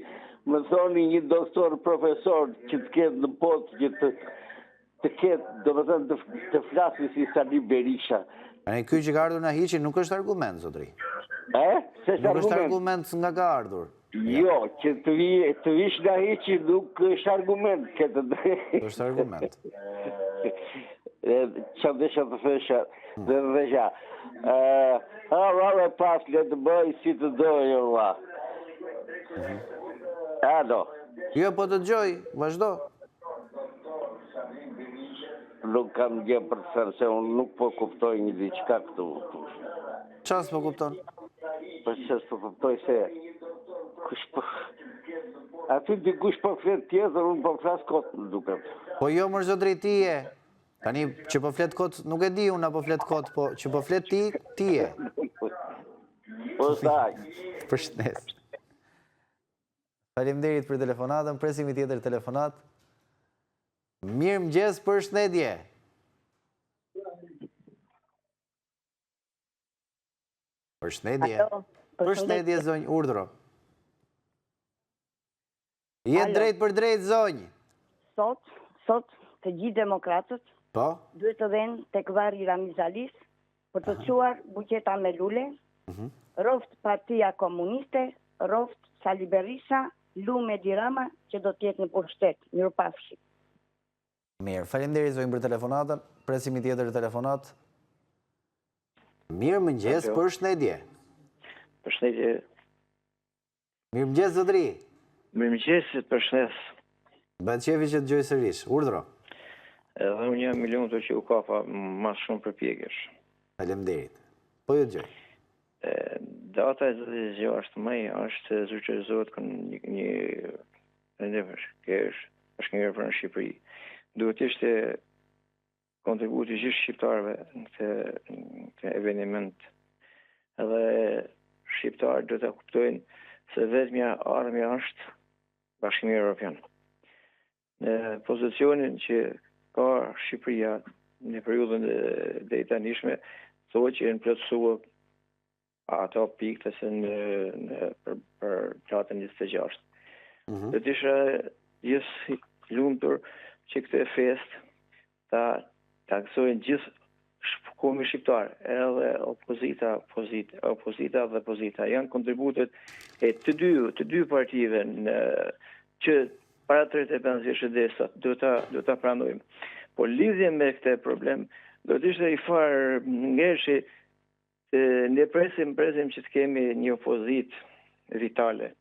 më thoni një doktor profesor që të ketë në potë, që të ketë, do më thënë, të flasi si Sali Berisha. Ky që ka ardhur nga hiqi nuk është argument, zotëri. Nuk është argument nga ka ardhur. Jo, që të vish nga hiqi nuk është argument. është argument. Që desha të thësha, dhe dhesha. Rave pas, le të bëj si të dojë, va. Alo. Jo, po të gjoj, vazhdo. Nuk kam gjë për të thërë, se unë nuk po kuptoj një diçka këtu. Qas po kupton? Për që s'po kuptoj se... Aty dikush po flet tjetër, unë po flas kot, më duket. Po jo, mërë zotëri, ti je. Tani, që po flet kot, nuk e di unë apo flet kot, po që po flet ti, ti je. Po saj. Përshëndes. Faleminderit për telefonatën, presim i tjetër telefonat. Mirë mëgjes, përshëndetje. Përshëndetje. Përshëndetje, zonjë, urdhro. Jetë drejt për drejt, zonjë. Sot, të gjithë demokratët, duhet të dhenë të këvarri Ramizalis për të quar buqeta me lule, roft partia komuniste, roft Sali Berisha, Lume Dirama, që do tjetë në pushtet, njërë pafshi. Mirë, faleminderit zonjë për telefonatën, presim i tjetër telefonat. Mirë mëngjes, përshëndetje. Përshëndetje. Mirë mëngjes, zotëri. Mirë mëngjesit, përshëndes. Bëhet qefi që të gjoj sërish, urdhro. Edhe unë jam milion të që u kafa ma shumë përpjekësh. Faleminderit. Po ju të gjoj. Data e 26 maj është zyrtarizohet një rendevësh, është një për në Shqipëri. Duhet ishte kontributi gjithë shqiptarëve në këtë eveniment. Edhe shqiptarë duhet të kuptojnë se vetëmja armja është Bashkimi Evropian. Në pozicionin që ka Shqipëria në periudhën dhe i tanishme, thotë që janë plotësuar ato pikë të se për platën 26. Dhe të isha gjithë lumtur që këtë fest ta kësojnë gjithë komi shqiptar, edhe opozita dhe pozita. Janë kontributet e të dy partive që para 35 vjeçë desat, do ta pranojmë. Po lidhje me këtë problem, do të ishte i farë ngershi ne presim që të kemi një opozit vitale,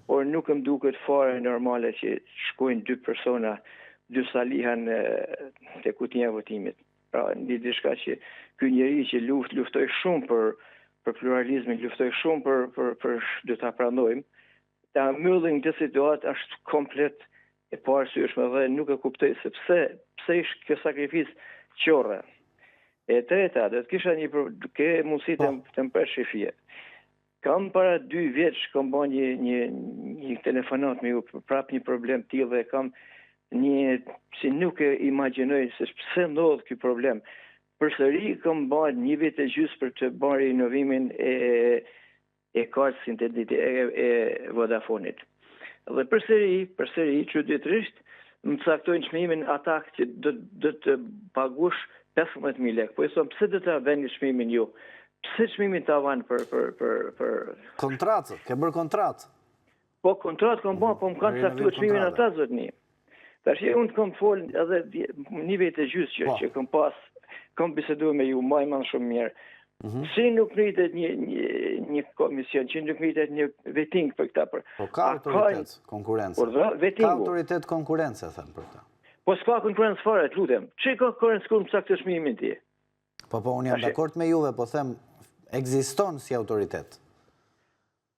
por nuk më duket fare normale që shkojnë dy persona, dy salihan të kutnia votimit. Pra, një diçka që ky njeri që luftoj shumë për pluralizmin, luftoj shumë për do ta pranojmë, ta mbyllin këtë situatë është komplet e paarsyeshme dhe nuk e kuptoj se pse ish kjo sakrificë qorre. E treta, do të kisha një mundësi të mpresh shifje. Kam para 2 vjeç, kam ba një telefonat me ju, prap një problem tillë dhe kam si nuk e imagjinoj se pse ndodh ky problem. Përsëri kam ba 1 vit e gjys për të bërë inovimin e kartës interneti e Vodafonit. Dhe përsëri, çuditërisht, më caktojnë çmimin ata që do të paguash 15.000 lekë. Po e thon, pse do ta vëni çmimin ju? Pse çmimin tavan për kontratë, ke bërë kontratë? Po kontratë kam bërë, po më kanë caktuar çmimin ata zotni. Tash unë kam fol edhe 1 vit e gjys që kam biseduar me ju më shumë mirë. Si nuk rritet një komision, që nuk rritet një veting për këta për... Po ka autoritet konkurence. Ka autoritet konkurence, thënë për këta. Po s'ka konkurence fare, të lutem. Që ka konkurence kur më saktë çmimin ti? Po unë jam dakord me juve, po them, ekziston si autoritet.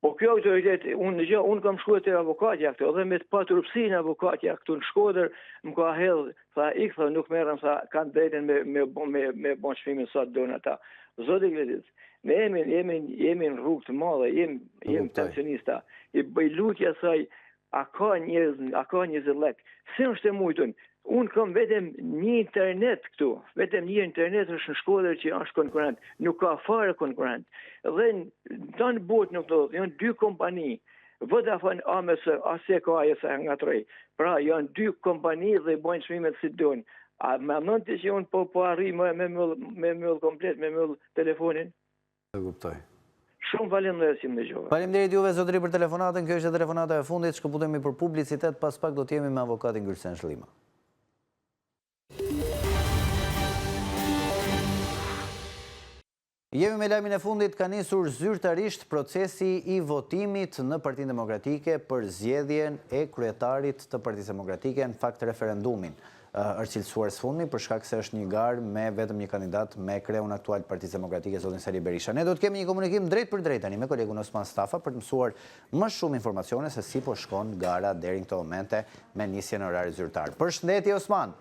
Po kjo autoritet, unë kam shkuar te avokatja këtu, edhe me të paturpsinë avokatja këtu në Shkodër, më ka hedh, tha nuk merrem, kanë drejtën me bon çmimin sa don ata. Zoti Gledis, ne jemi në rrugë të madhe, jemi pensionista. I bëj lutje asaj, a ka njerëz lek. Si është e mujtun? Unë kam vetëm një internet këtu, vetëm një internet është në Shkodër që është konkurrent, nuk ka fare konkurrent. Dhe në botë nuk do, janë 2 kompani, Vodafone AMS, ASECO ASA ngatroj. Pra janë 2 kompani dhe bojnë çmimet si doin. A më mendon ti që unë po arri me mëll komplet, me mëll telefonin? E kuptoj. Shumë falenderoj që më dëgjova. Faleminderit juve zotëri për telefonatën. Kjo ishte telefonata e fundit. Shkëputemi për publicitet, pas pak do të jemi me avokatin Gylsen Shlima. Jemi me lajmin e fundit. Ka nisur zyrtarisht procesi i votimit në Partinë Demokratike për zgjedhjen e kryetarit të Partisë Demokratike, në fakt referendumin. Është cilësuar së fundmi për shkak se është një garë me vetëm një kandidat me kreun aktual të Partisë Demokratike, zotin Sali Berisha. Ne do të kemi një komunikim drejt për drejt tani me kolegun Osman Stafa për të mësuar më shumë informacione se si po shkon gara deri në këto momente me nisjen e orarit zyrtar. Përshëndetje Osman.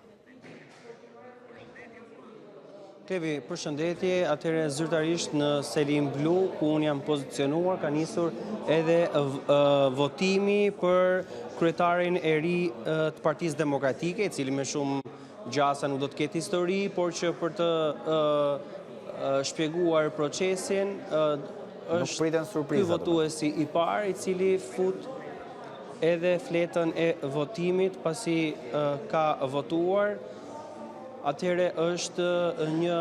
Klevi, përshëndetje, atëherë zyrtarisht në Selim Blu, ku unë jam pozicionuar, ka nisur edhe votimi për kryetarin e ri të Partisë Demokratike, i cili me shumë gjasa nuk do të ketë histori, por që për të shpjeguar procesin, është ky votuesi i parë, i cili fut edhe fletën e votimit pasi ka votuar. Atëherë është një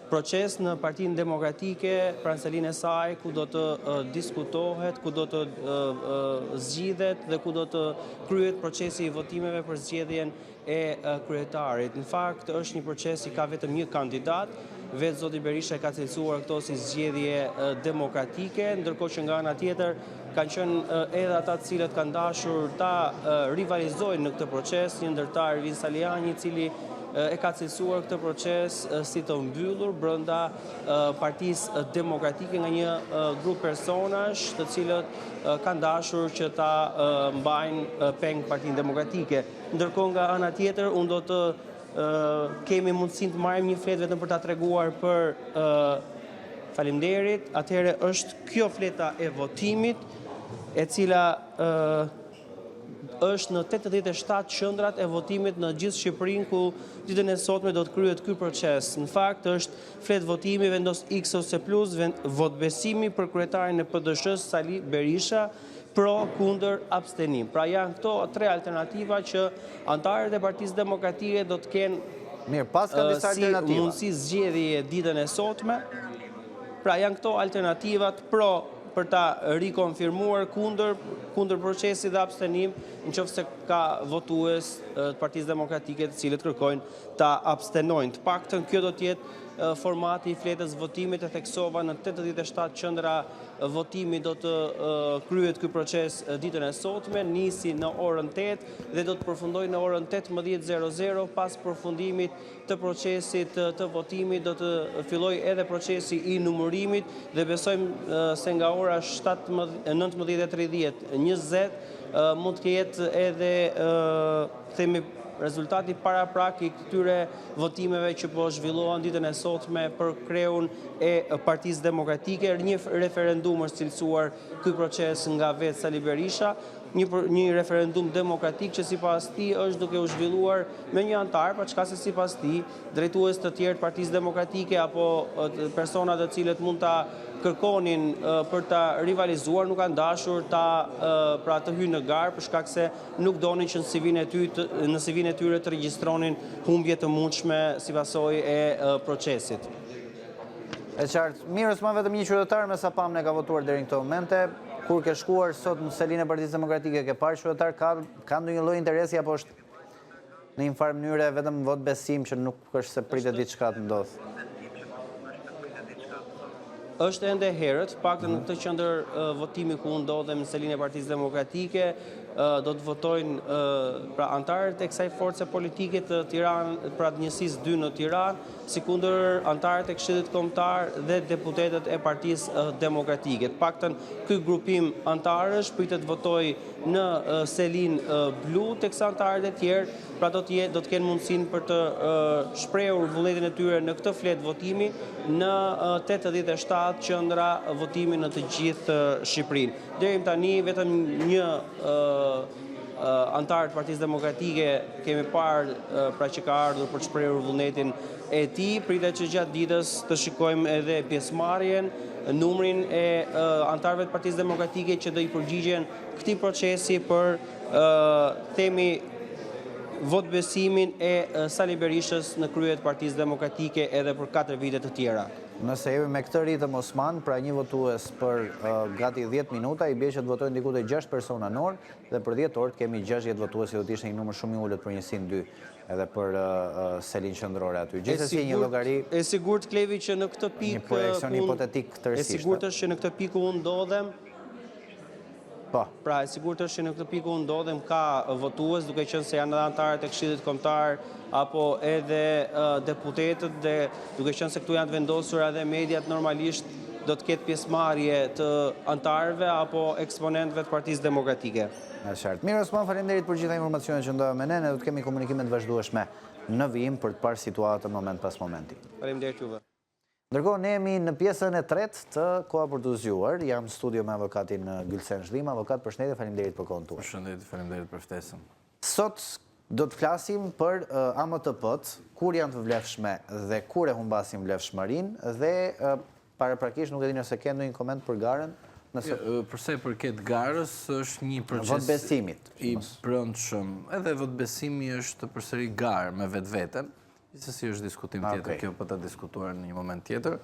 proces në Partinë Demokratike, pranë salinë e saj, ku do të diskutohet, ku do të zgjidhet dhe ku do të kryhet procesi i votimeve për zgjedhjen e kryetarit. Në fakt, është një proces i ka vetëm një kandidat, vetë zoti Berisha ka cilësuar këto si zgjedhje demokratike, ndërkohë që nga ana tjetër kanë qenë edhe ata të cilët kanë dashur ta rivalizojnë në këtë proces, një ndërtar Ervin Saliani, i cili e ka cilësuar këtë proces si të mbyllur brenda Partisë Demokratike nga një grup personash të cilët kanë dashur që ta mbajnë peng Partinë Demokratike. Ndërkohë nga ana tjetër, unë do të kemi mundësinë të marrim një fletë vetëm për ta treguar për faleminderit. Atëherë është kjo fleta e votimit, e cila është në 87 qendrat e votimit në gjithë Shqipërinë, ku ditën e sotme do të kryhet ky proces. Në fakt është fletë votimi vendos X ose plus, vot besimi për kryetarin e PDSH-s Sali Berisha, pro, kundër, abstenim. Pra janë këto 3 alternativa që antarët e Partisë Demokratike do të kenë si mundësi zgjedhje ditën e sotme. Pra janë këto alternativat pro për ta rikonfirmuar, kundër procesit dhe abstenim, nëse ka votues të Partisë Demokratike të cilët kërkojnë ta abstenojnë. Të paktën kjo do të jetë formati i fletës votimit, e theksova në 87 qendra votimi do të kryhet ky proces ditën e sotme, nisi në orën 8 dhe do të përfundojë në orën 18:00. Pas përfundimit të procesit të votimit do të fillojë edhe procesi i numërimit dhe besojmë se nga ora 19:30, 20 mund të jetë edhe themi rezultati paraprak i këtyre votimeve që po zhvillohen ditën e sotme për kreun e Partisë Demokratike. Një referendum është cilësuar ky proces nga vetë Sali Berisha, një referendum demokratik që sipas tij është duke u zhvilluar me një antar, pa çka se sipas tij drejtues të tjerë të Partisë Demokratike apo persona të cilët mund ta kërkonin për ta rivalizuar nuk kanë dashur pra të hyjnë në garë për shkak se nuk donin që në CV-n e tyre të regjistronin humbje të mundshme si pasojë e procesit. E qartë, mirë, s'ma vetëm një qytetar me sa pam ne ka votuar deri në këto momente. Kur ke shkuar sot në selinë e Partisë Demokratike, ke parë qytetar ka ndonjë lloj interesi apo është në një farë mënyrë vetëm vot besim që nuk është se pritet diçka të ndodhë? Është ende herët, paktën në këtë qendër votimi ku ndodhem në selinë e Partisë Demokratike, do të votojnë pra antarët e kësaj force politike të Tiranë, pra të njësisë 2 në Tiranë, sikundër antarët e Këshillit Kombëtar dhe deputetët e Partisë Demokratike. Paktën ky grupim antarësh pritet votojë në selinë blu teksa antarët e tjerë pra do të kenë mundësinë për të shprehur vullnetin e tyre në këtë fletë votimi në 87 qendra votimi në të gjithë Shqipërinë. Deri tani vetëm një antar të Partisë Demokratike kemi parë pra që ka ardhur për të shprehur vullnetin e tij. Pritet që gjatë ditës të shikojmë edhe pjesëmarrjen, numrin e antarëve të Partisë Demokratike që do i përgjigjen këtij procesi për themi votbesimin e Sali Berishës në krye të Partisë Demokratike edhe për 4 vite të tjera. Nëse jemi me këtë ritëm Osman, pra një votues për gati 10 minuta, i bie që të votojnë diku te 6 persona në orë, dhe për 10 orë kemi 60 votuesi, do të ishte një numër shumë i ulët për njësinë 2 edhe për selin qendrore aty. Gjithsesi një llogari e sigurt Klevi që në këtë pikë një projekcion hipotetik tërësisht. E sigurt është që në këtë pikë unë ndodhem. Pra, e sigurt është që në këtë pikë unë ndodhem ka votues, duke qenë se janë edhe antarët e Këshillit Kombëtar apo edhe deputetët, dhe duke qenë se këtu janë të vendosur edhe mediat, normalisht do të ketë pjesëmarrje të antarëve apo eksponentëve të Partisë Demokratike. Në qartë. Mirë, Osman, faleminderit për gjitha informacionet që ndodhen me ne, do të kemi komunikime të vazhdueshme në vijim për të parë situatën moment pas momenti. Faleminderit juve. Ndërkohë, ne jemi në pjesën e tretë të Koha për të zgjuar. Jam në studio me avokatin Gylsen Zhlim. Avokat, përshëndetje, faleminderit për kohën tuaj. Përshëndetje, faleminderit për ftesën. Sot do të flasim për AMTP-t, kur janë të vlefshme dhe kur e humbasin vlefshmërinë, dhe paraprakisht nuk e di nëse ke ndonjë koment për garën. Përsa i përket garës, është një proces votbesimit i brendshëm. Edhe votbesimi është përsëri garë me vetveten. Gjithsesi është diskutim tjetër, kjo po ta diskutuar në një moment tjetër.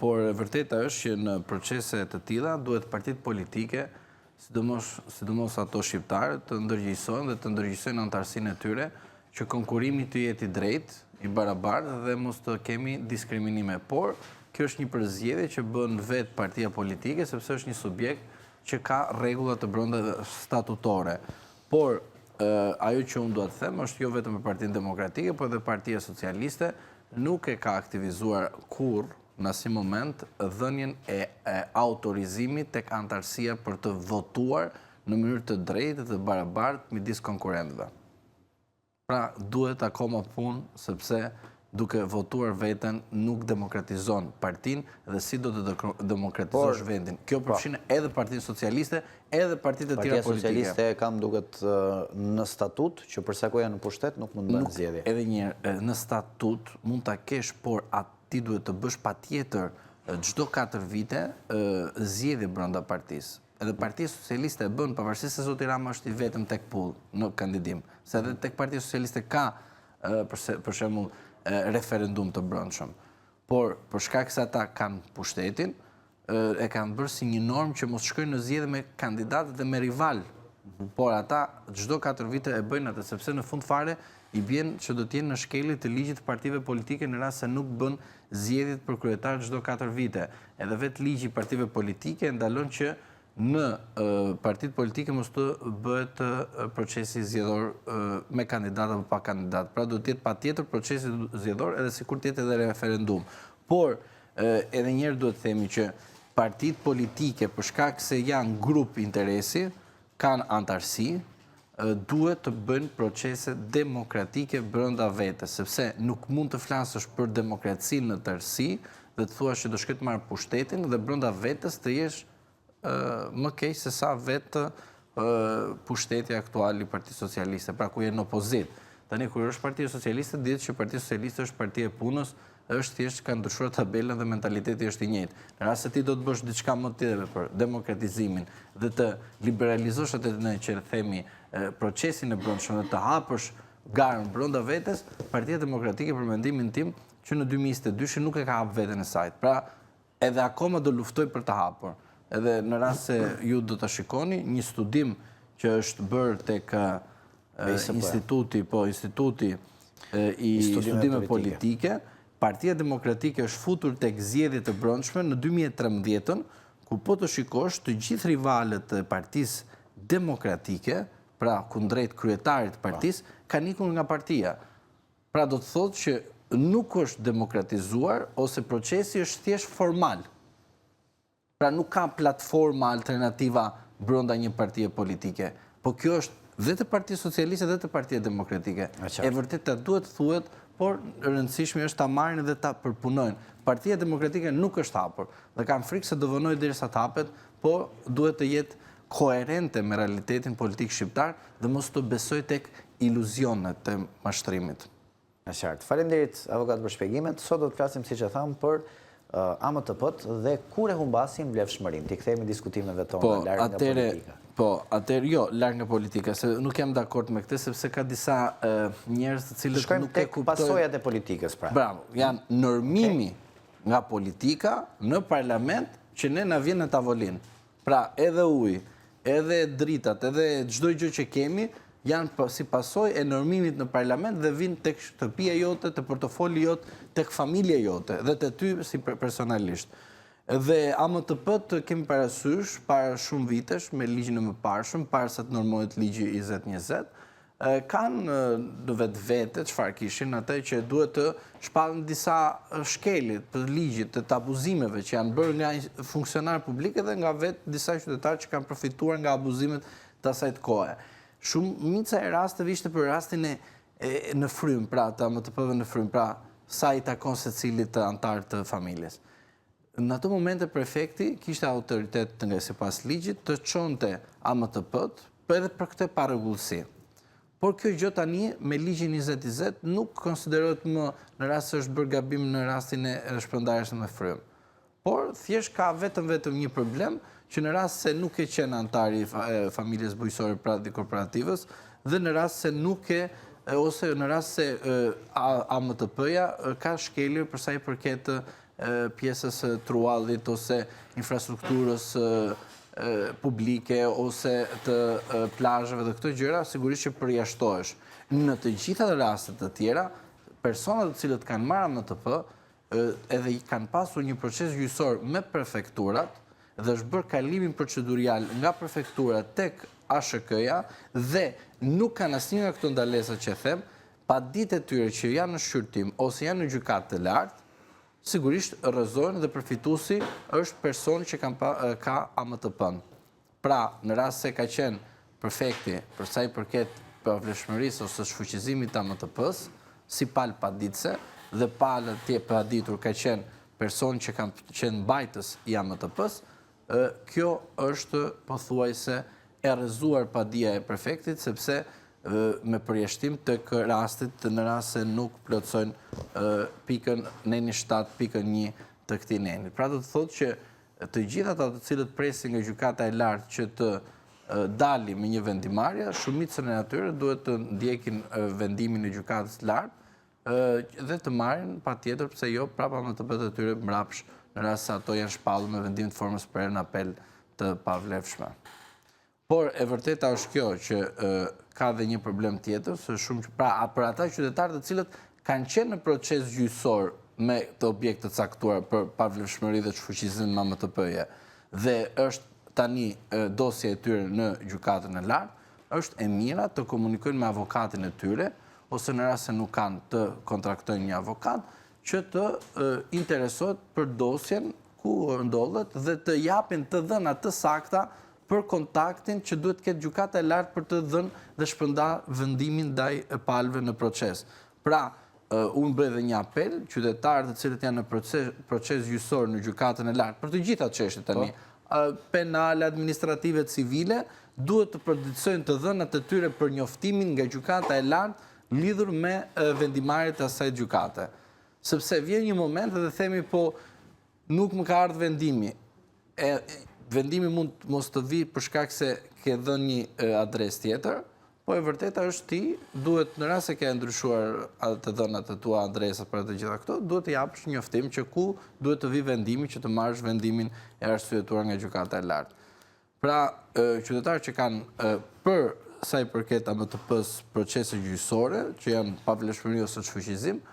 Por e vërteta është që në procese të tilla duhet partitë politike, sidomos ato shqiptare, të ndërgjegjësojnë dhe të ndërgjegjësojnë antarësinë e tyre, që konkurrimi të jetë i drejtë, i barabartë dhe mos të kemi diskriminime. Por kjo është një përzgjedhje që bën vetë partia politike, sepse është një subjekt që ka rregulla të brenda statutore. Por ajo që unë do të them është jo vetëm për Partinë Demokratike, por edhe Partia Socialiste nuk e ka aktivizuar kurrë në asnjë moment dhënien e autorizimit tek antarësia për të votuar në mënyrë të drejtë dhe të barabartë midis konkurrentëve. Pra duhet akoma punë, sepse duke votuar veten nuk demokratizon partinë dhe si do të demokratizosh vendin. Kjo përfshin edhe Partinë Socialiste, edhe partitë të tjera politike. Partia Socialiste kam duket në statut që përsa ko janë në pushtet nuk mund të bëjnë zgjedhje. Edhe një në statut mund ta kesh, por ti duhet të bësh patjetër çdo 4 vite zgjedhje brenda partisë. Edhe Partia Socialiste e bën pavarësisht se zoti Rama është i vetëm tek pull në kandidim. Se edhe tek Partia Socialiste ka për shembull referendum të brendshëm. Por për shkak se ata kanë pushtetin, e kanë bërë si një normë që mos shkojnë në zgjedhje me kandidatë dhe me rival. Por ata çdo 4 vite e bëjnë atë, sepse në fund fare i bjen që do të jenë në shkelje të ligjit të partive politike në rast se nuk bën zgjedhjet për kryetar çdo 4 vite. Edhe vetë ligji i partive politike ndalon që në partitë politike mos të bëhet procesi zgjedhor me kandidat apo pa kandidat. Pra do të jetë patjetër procesi zgjedhor edhe sikur të jetë edhe referendum. Por edhe një herë duhet të themi që partitë politike për shkak se janë grup interesi, kanë antarësi, duhet të bëjnë procese demokratike brenda vetes, sepse nuk mund të flasësh për demokracinë në tërësi dhe të thuash që do shkoj të marr pushtetin dhe brenda vetes të jesh më keq se sa vetë pushteti aktual i Partisë Socialiste, pra ku je në opozit. Tani kur është Partia Socialiste, dihet që Partia Socialiste është partia e punës, është thjesht ka ndryshuar tabelën dhe mentaliteti është i njëjtë. Në rast se ti do të bësh diçka më tjetër për demokratizimin dhe të liberalizosh atë që themi procesin e brendshëm dhe të hapësh garën brenda vetes, Partia Demokratike për mendimin tim që në 2022 nuk e ka hap veten e saj. Pra, edhe akoma do luftoj për të hapur. Edhe në rast se ju do ta shikoni, një studim që është bërë tek instituti i studimeve politike, Partia Demokratike është futur tek zgjedhjet e brendshme në 2013, ku po të shikosh të gjithë rivalët e Partisë Demokratike, pra kundrejt kryetarit të partisë, kanë ikur nga partia. Pra do të thotë që nuk është demokratizuar ose procesi është thjesht formal. Pra nuk ka platforma alternativa brenda një partie politike. Po kjo është dhe të Partia Socialiste dhe të Partia Demokratike. E vërtetë duhet thuhet, por rëndësishme është ta marrin dhe ta përpunojnë. Partia Demokratike nuk është hapur dhe kanë frikë se do vënojë derisa të hapet, po duhet të jetë koherente me realitetin politik shqiptar dhe mos të besoj tek iluzionet e mashtrimit. Në qartë. Faleminderit avokat për shpjegimet. Sot do të flasim, siç e tham, për AMTP-t dhe kur e humbasin vlefshmërinë. Ti kthehemi diskutimeve tona larg nga politika. Larg nga politika, se nuk jam dakord me këtë, sepse ka disa njerëz të cilët nuk e kuptojnë. Pasojat e politikës, pra. Bravo, janë normimi nga politika në parlament që ne na vjen në tavolinë. Pra, edhe uji, edhe dritat, edhe çdo gjë që kemi, janë si pasojë e normimit në parlament dhe vinë tek shtëpia jote, te portofoli jot, tek familja jote dhe te ty si personalisht. Dhe AMTP-t kemi parasysh para shumë vitesh me ligjin e mëparshëm, para se të normohet ligji 2020, kanë në vetvete çfarë kishin atë që duhet të shpallin disa shkelje të ligjit, të abuzimeve që janë bërë nga funksionar publik dhe nga vetë disa qytetarë që kanë përfituar nga abuzimet të asaj kohe. Shumica e rasteve ishte për rastin e në frym, pra të AMTP-ve në frym, pra sa i takon secilit të antar të familjes. Në ato momente prefekti kishte autoritet nga sipas ligjit të çonte AMTP-t edhe për këtë parregullsi. Por kjo gjë tani me ligjin 2020 nuk konsiderohet më në rast se është bërë gabim në rastin e shpërndarjes me frym. Por thjesht ka vetëm një problem që në rast se nuk e qenë antari familjes bujqësore pra dhe korporativës dhe në rast se nuk e ose në rast se AMTP-ja ka shkelje për sa i përket pjesës truallit ose infrastrukturës publike ose të plazheve dhe këto gjëra, sigurisht që përjashtohesh. Në të gjitha rastet të tjera, personat të cilët kanë marrë AMTP edhe kanë pasur një proces gjyqësor me prefekturat dhe është bërë kalimin procedurial nga prefektura tek ASHK-ja dhe nuk kanë asnjë nga këto ndalesa që them, pa ditë e tyre që janë në shqyrtim ose janë në gjykatë të lartë, sigurisht rrëzojnë dhe përfituesi është person që ka AMTP-n. Pra, në rast se ka qenë prefekti për sa i përket pavlefshmërisë ose shfuqizimit të AMTP-s, si palë paditëse dhe palë tje paditur ka qenë person që ka qenë mbajtës i AMTP-s, kjo është pothuajse e rrëzuar padia e prefektit, sepse me përjashtim të rastit në rast se nuk plotësojnë pikën neni 7.1 të këtij neni. Pra do të thotë që të gjitha ata të cilët presin nga gjykata e lartë që të dalin me një vendimarrje, shumicën e atyre duhet të ndjekin vendimin e gjykatës së lartë dhe të marrin patjetër pse jo prapa më të bëhet atyre mbrapsh në rast se ato janë shpallur me vendim të formës për në apel të pavlefshme. Por e vërteta është kjo që ka dhe një problem tjetër, se shumë që pra për ata qytetarë të cilët kanë qenë në proces gjyqësor me të objekte të caktuar për pavlefshmëri dhe shfuqizim me AMTP-je dhe është tani dosja e tyre në gjykatën e lartë, është e mira të komunikojnë me avokatin e tyre ose në rast se nuk kanë të kontraktojnë një avokat që të interesohet për dosjen ku ndodhet dhe të japin të dhëna të sakta për kontaktin që duhet të ketë gjykata e lartë për të dhënë dhe shpërnda vendimin ndaj palëve në proces. Pra, unë bëj dhe një apel, qytetarët të cilët janë në proces gjyqësor në gjykatën e lartë, për të gjitha çështjet tani, penale, administrative, civile, duhet të përditësojnë të dhënat e tyre për njoftimin nga gjykata e lartë lidhur me vendimarrjet e asaj gjykate. Sepse vjen një moment dhe themi po nuk më ka ardhur vendimi. Vendimi mund mos të vi për shkak se ke dhënë një adresë tjetër, po e vërteta është ti duhet në rast se ke ndryshuar të dhënat e tua adresa për të gjitha këto, duhet të japësh njoftim që ku duhet të vi vendimi që të marrësh vendimin e arsyetuar nga gjykata e lartë. Pra, qytetarët që kanë për sa i përket AMTP-s procese gjyqësore, që janë pa vlefshmëri ose shfuqizim,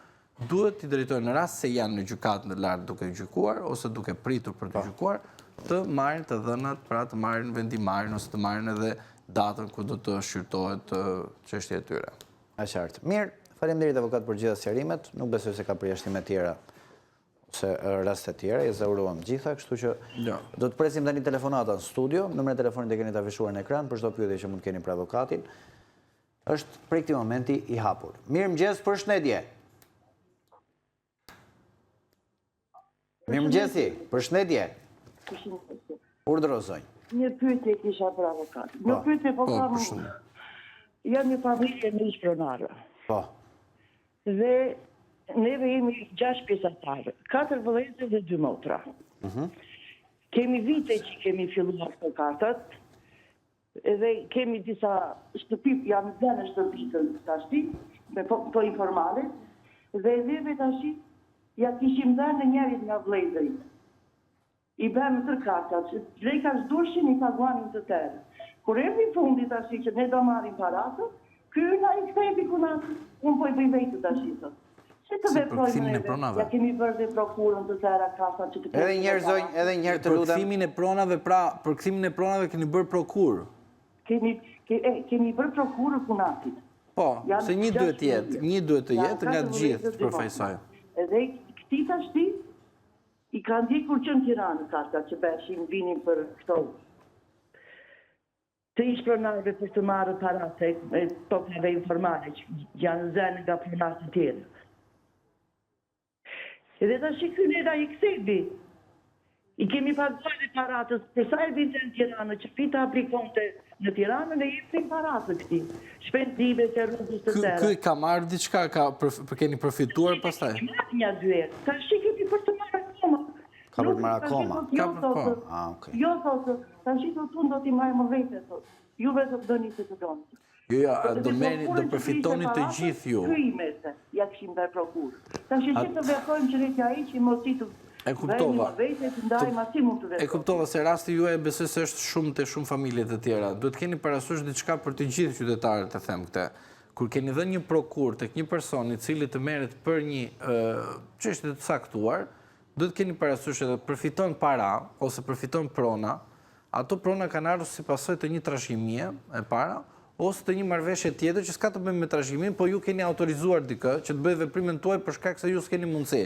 duhet t'i drejtojnë në rast se janë në gjykatën e lartë duke gjykuar ose duke pritur për të gjykuar, të marrin të dhënat, pra të marrin vendimarrjen ose të marrin edhe datën ku do të shqyrtohet çështja e tyre. Është qartë. Mirë, faleminderit avokat për gjitha sqarimet. Nuk besoj se ka përjashtime tjera ose raste tjera, i zauruam gjitha, kështu që do të presim tani telefonata në studio. Numrin e telefonit e keni të afishuar në ekran për çdo pyetje që mund keni për avokatin. Është prej këtij momenti i hapur. Mirëmëngjes, përshëndetje. Mirëmëngjesi, përshëndetje. Urdhëro zonjë. Një pyetje kisha për avokat. Një pyetje po kam. Jam një familje me ish-pronarë. Po. Dhe neve jemi 6 pjesëtarë, 4 vëllezër dhe 2 motra. Kemi vite që kemi filluar këto kartat, edhe kemi disa shtëpi, jam dhe në shtëpi të tashti, po informale, dhe neve tashti ja kishim dhe në njerit nga vëllezërit. I bëmë tërë kartat, që drejka shdurshin i paguanin të tërë. Kur erdi fundit ashti që ne do marrim paratë, kërë na i kthejbi kunatë, unë po i bëj vejtë të ashti të. Që të veprojmë neve, ja kemi bërë dhe prokurën të tëra kartat që të kërë. Edhe njerë zonjë, edhe njerë të lutem. Për kthimin e pronave, pra, për kthimin e pronave keni bërë prokurë? Kemi bërë prokurë kunatit. Po, se një duhet të jetë nga të gjithë të përfaqësoj. Edhe këti tashti, i ka ndjekur që në Tiranë karta që beshin vinin për këto. Të ish-pronarëve për të marrë parate, tokave informale që janë zënë nga pronarët të tjerë. Edhe të shikynera i kësebi. I kemi paguar dhe paratës, për sa e vinte në Tiranë, që pita aplikonte në Tiranë, ne jepim paratës këti. Shpendive të rrugës të tëra. Këj ka marrë diçka, keni përfituar pastaj? Kemi marrë një dyerë, ta shikimi për të marrë akoma. Ka për të marrë akoma? Jo, thotë, ta shikë të unë do t'i marrë më vete, thotë. Juve do të dëni të donë. Jo, do përfitoni të gjithë ju. Kryimese, ja këshim dhe prokurë. Ta shikë të veprojmë që rejtja i që i mos të e kuptova. E kuptova se rasti ju e besoj se është shumë të shumë familjet e tjera. Duhet keni parasysh diçka për të gjithë qytetarët të them këte. Kur keni dhe një prokur tek një person i cili të merret për një çështje të caktuar, duhet keni parasysh edhe përfiton para ose përfiton prona. Ato prona kanë ardhur si pasojë të një trashëgimie e para ose të një marrëveshje tjetër që s'ka të bëjë me trashëgimin, po ju keni autorizuar dikë që të bëjë veprimin tuaj për shkak se ju s'keni mundësi.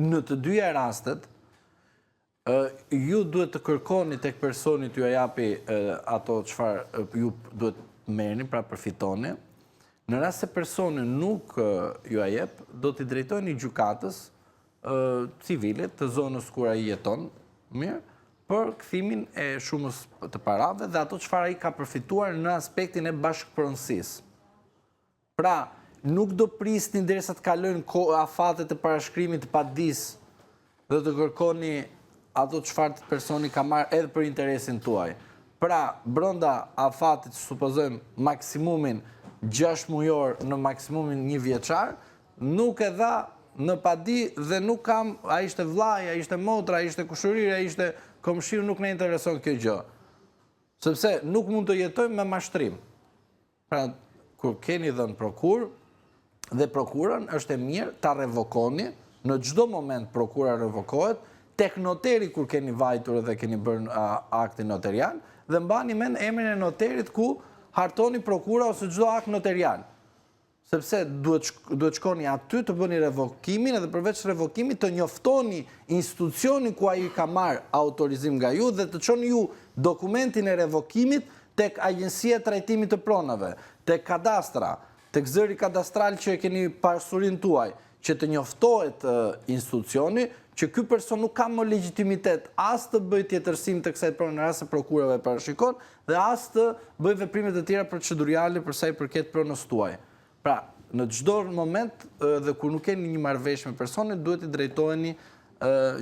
Në të dyja rastet, ju duhet të kërkoni tek personi t'ju japi ato çfarë ju duhet merrni, pra përfitoni. Në rast se personi nuk ju jep, do t'i drejtojni gjykatës civile të zonës ku ai jeton, mirë, për kthimin e shumës të parave dhe ato çfarë ai ka përfituar në aspektin e bashkëpronësisë. Pra, nuk do prisni derisa të kalojnë afatet e parashkrimit të padis dhe të kërkoni ato çfarë të personi ka marrë edhe për interesin tuaj. Pra, brenda afatit, supozojmë maksimumin 6 mujor në maksimumin 1 vjeçar, nuk e dha në padi dhe nuk kam, a ishte vllai, a ishte motra, a ishte kushërir, a ishte komshiu, nuk ne intereson kjo gjë. Sepse nuk mund të jetojmë me mashtrim. Pra, kur keni dhënë prokur, dhe prokurën është e mirë ta revokoni, në çdo moment prokura revokohet, tek noteri kur keni vajtur dhe keni bërë aktin notarial, dhe mbani mend emrin e noterit ku hartoni prokura ose çdo akt notarial. Sepse duhet shkoni aty të bëni revokimin edhe përveç revokimit të njoftoni institucionin ku ai ka marrë autorizim nga ju dhe të çoni ju dokumentin e revokimit tek Agjencia e Trajtimit të Pronave, tek kadastra, tek zëri kadastral që e keni pasurin tuaj, që të njoftohet institucioni, që ky person nuk ka më legitimitet as të bëj tjetërsim të kësaj prone në rast se prokurave parashikon, dhe as të bëj veprimet e tjera procedurale për sa i përket pronës tuaj. Pra, në çdo moment dhe kur nuk keni një marrëveshje me personin, duhet i drejtoheni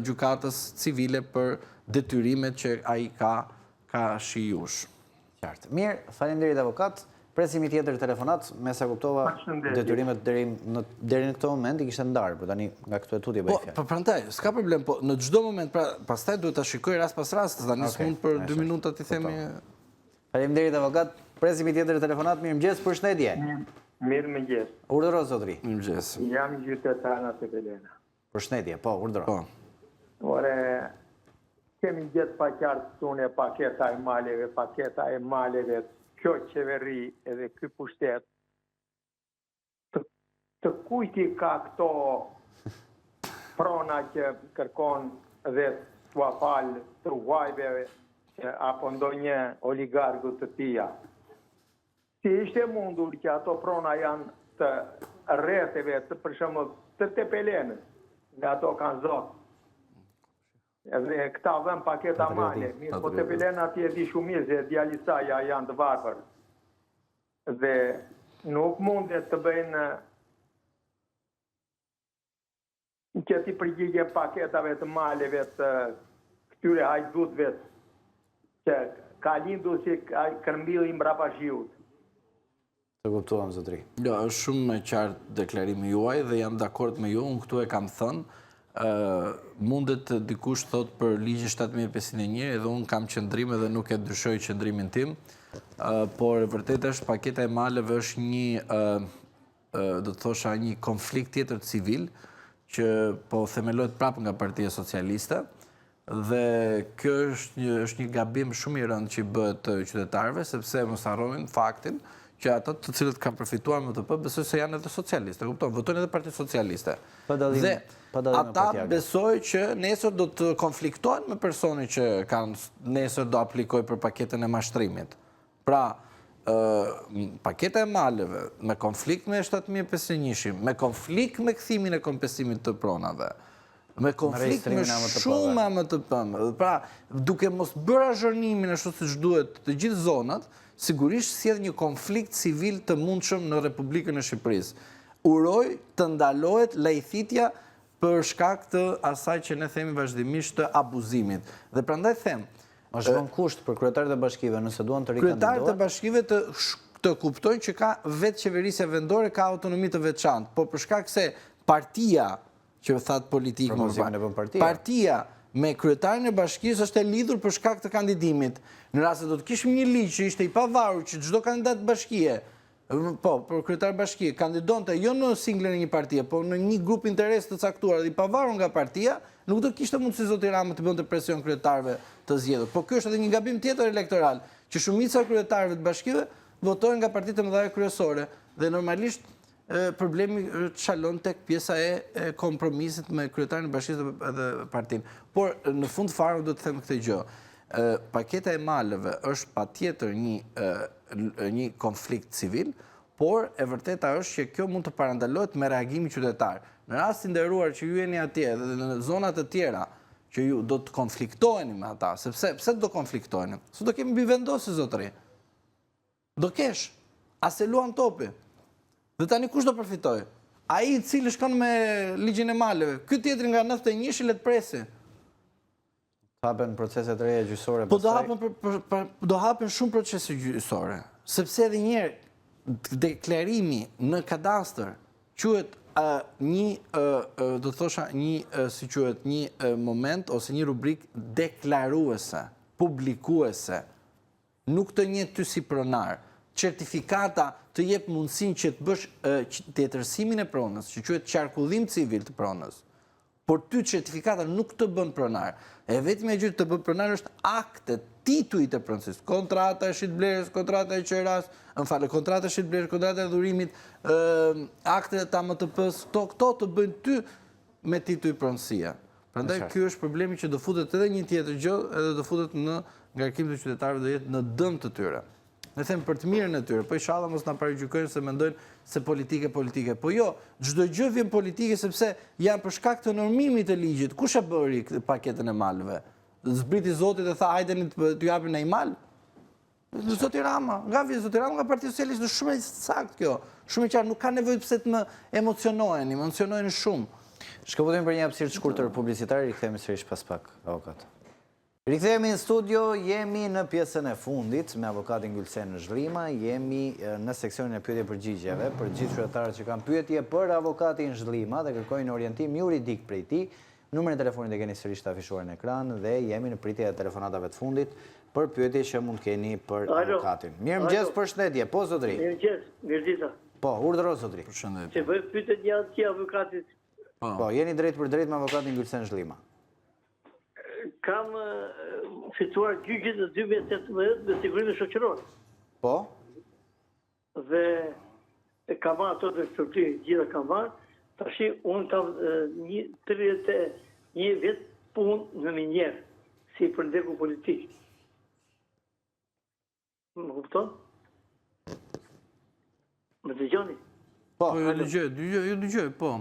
gjykatës civile për detyrimet që ai ka shijuar. Qartë. Mirë, faleminderit avokat. Presim i tjetër telefonat, me sa kuptova, detyrimet deri në këtë moment i kishte ndarë, por tani nga këto tutje bëj fjalë. Po prandaj, s'ka problem, po në çdo moment, pra pastaj duhet ta shikoj rast pas rasti, tani s'mund për 2 minuta të themi. Faleminderit avokat. Presim i tjetër telefonat, mirëmëngjes, përshëndetje. Mirëmëngjes. Urdhëro zotëri. Mirëmëngjes. Jam qytetar në Elena. Përshëndetje, po, urdhëro. Ore, kemi gjetë pa qartë tune paketa e maleve, kjo qeveri edhe ky pushtet, të kujti ka këto prona që kërkon dhe t'ua falë të ruajve apo ndonjë oligarku të tia. Si ishte mundur që ato prona janë të rreteve, për shembull të Tepelenës, nga ato kanë zotë. Edhe këta vëm paketa male, mirë, po Tepelena ti e di shumice, djalisaja janë të varfër. Dhe nuk mundet të bëjnë që ti përgjigje paketave të maleve të këtyre hajdutve që ka lindu si kërmbil i mbrapa shiut. Të kuptuam, zotëri. Jo, është shumë me qartë deklarimi juaj dhe jam dakord me ju, unë këtu e kam thënë, mundet dikush thot për ligjin 7501 edhe unë kam qëndrim edhe nuk e dyshoj qëndrimin tim, por vërtet është paketa e maleve është një, do të thosha, një konflikt tjetër civil që po themelohet prapë nga Partia Socialiste dhe kjo është një gabim shumë i rëndë që bëhet qytetarëve, sepse mos harrojnë faktin që ato të cilët kanë përfituar më të për, besoj se janë edhe socialiste, kupton, votojnë edhe Partia Socialiste. Dhe ata besoj që nesër do të konfliktojnë me personi që nesër do aplikoj për paketën e mashtrimit. Pra, paketa e maleve, me konflikt me 7501, me konflikt me kthimin e kompensimit të pronave, me konflikt me shumë AMTP, pra, duke mos bërë azhërnimin ashtu siç duhet të gjithë zonat, sigurisht sjell një konflikt civil të mundshëm në Republikën e Shqipërisë. Uroj të ndalohet lajthitja për shkak të asaj që ne themi vazhdimisht të abuzimit. Dhe prandaj them, është vënë kusht për kryetarët e bashkive nëse duan të rikandidohen. Kryetarët e bashkive të kuptojnë që ka vetë qeverisja vendore, ka autonomi të veçantë, por për shkak se partia që thatë politikë, partia me kryetarin e bashkisë është e lidhur për shkak të kandidimit. Në rast se do të kishim një ligj që ishte i pavarur që çdo kandidat bashkie, po, për kryetar bashkie, kandidonte jo në single në një partie, po në një grup interes të caktuar dhe i pavarur nga partia, nuk do kishte mundësi zoti Rama të bënte presion kryetarëve të zgjedhur. Po ky është edhe një gabim tjetër elektoral, që shumica e kryetarëve të bashkive votojnë nga partitë e mëdha kryesore dhe normalisht problemi çalon tek pjesa e kompromisit me kryetarin e bashkisë dhe partinë. Por në fund fare do të them këtë gjë. Paketa e maleve është patjetër një konflikt civil, por e vërteta është që kjo mund të parandalohet me reagimin qytetar. Në rast të nderuar që ju jeni atje dhe në zonat të tjera që ju do të konfliktoheni me ata, sepse pse do konfliktoheni? Se do kemi mbivendosje zotëri. Do kesh, as e luan topi. Dhe tani kush do përfitoj? Ai i cili shkon me ligjin e maleve, ky tjetri nga 91 le të presi. Hapen procese të reja gjyqësore. Po do hapen shumë procese gjyqësore, sepse edhe një herë deklarimi në kadastër quhet do të thosha si quhet një moment ose një rubrik deklaruese, publikuese. Nuk të njeh ty si pronar. Certifikata të jep mundësinë që të bësh tjetërsimin e pronës, që quhet qarkullim civil të pronës. Por ty certifikata nuk të bën pronar. E vetëm e gjë të bën pronar është akte, titujt e pronësisë, kontrata e shitblerjes, kontrata e qeras, kontrata e shitblerjes, kontrata e dhurimit, akte të AMTP-s, këto të bëjnë ty me tituj pronësia. Prandaj ky është problemi që do futet edhe një tjetër gjë, edhe do futet në ngarkim të qytetarëve, do jetë në dëm të tyre. Ne them për të mirën e tyre, po inshallah mos na paragjykojnë se mendojnë se politike. Po jo, çdo gjë vjen politike sepse janë për shkak të normimit të ligjit. Kush e bëri paketën e malëve? Zbriti Zoti dhe tha hajdeni t'ju japim një mal? Zoti Rama, nga Partia Socialiste, është shumë e saktë kjo. Shumë e qartë, nuk ka nevojë pse të më emocionohen shumë. Shkëputemi për një hapësirë të shkurtër publicitare, rikthehemi sërish pas pak, avokat. Rikthehemi në studio, jemi në pjesën e fundit me avokatin Gylsen Zhlima, jemi në seksionin e pyetje përgjigjeve, për gjithë qytetarët që kanë pyetje për avokatin Zhlima dhe kërkojnë orientim juridik prej tij. Numrin e telefonit e keni sërish të afishuar në ekran dhe jemi në pritje e telefonatave të fundit për pyetje që mund keni për avokatin. Mirëmëngjes, përshëndetje, po zotëri. Mirëmëngjes, mirëdita. Po, urdhëro zotëri. Përshëndetje. Se bëj pyetje gjatë që avokatit. Po, jeni drejt për drejt me avokatin Gylsen Zhlima. Kam fituar gjyqin në 2018 me sigurinë shoqërore. Po? Dhe kam marrë ato të shpërtimi, gjitha kam marrë. Tashi unë kam 31 vjet punë në minjer, si përndeku politik. Më kupton? Më dëgjoni? Po, ju dëgjoj, po.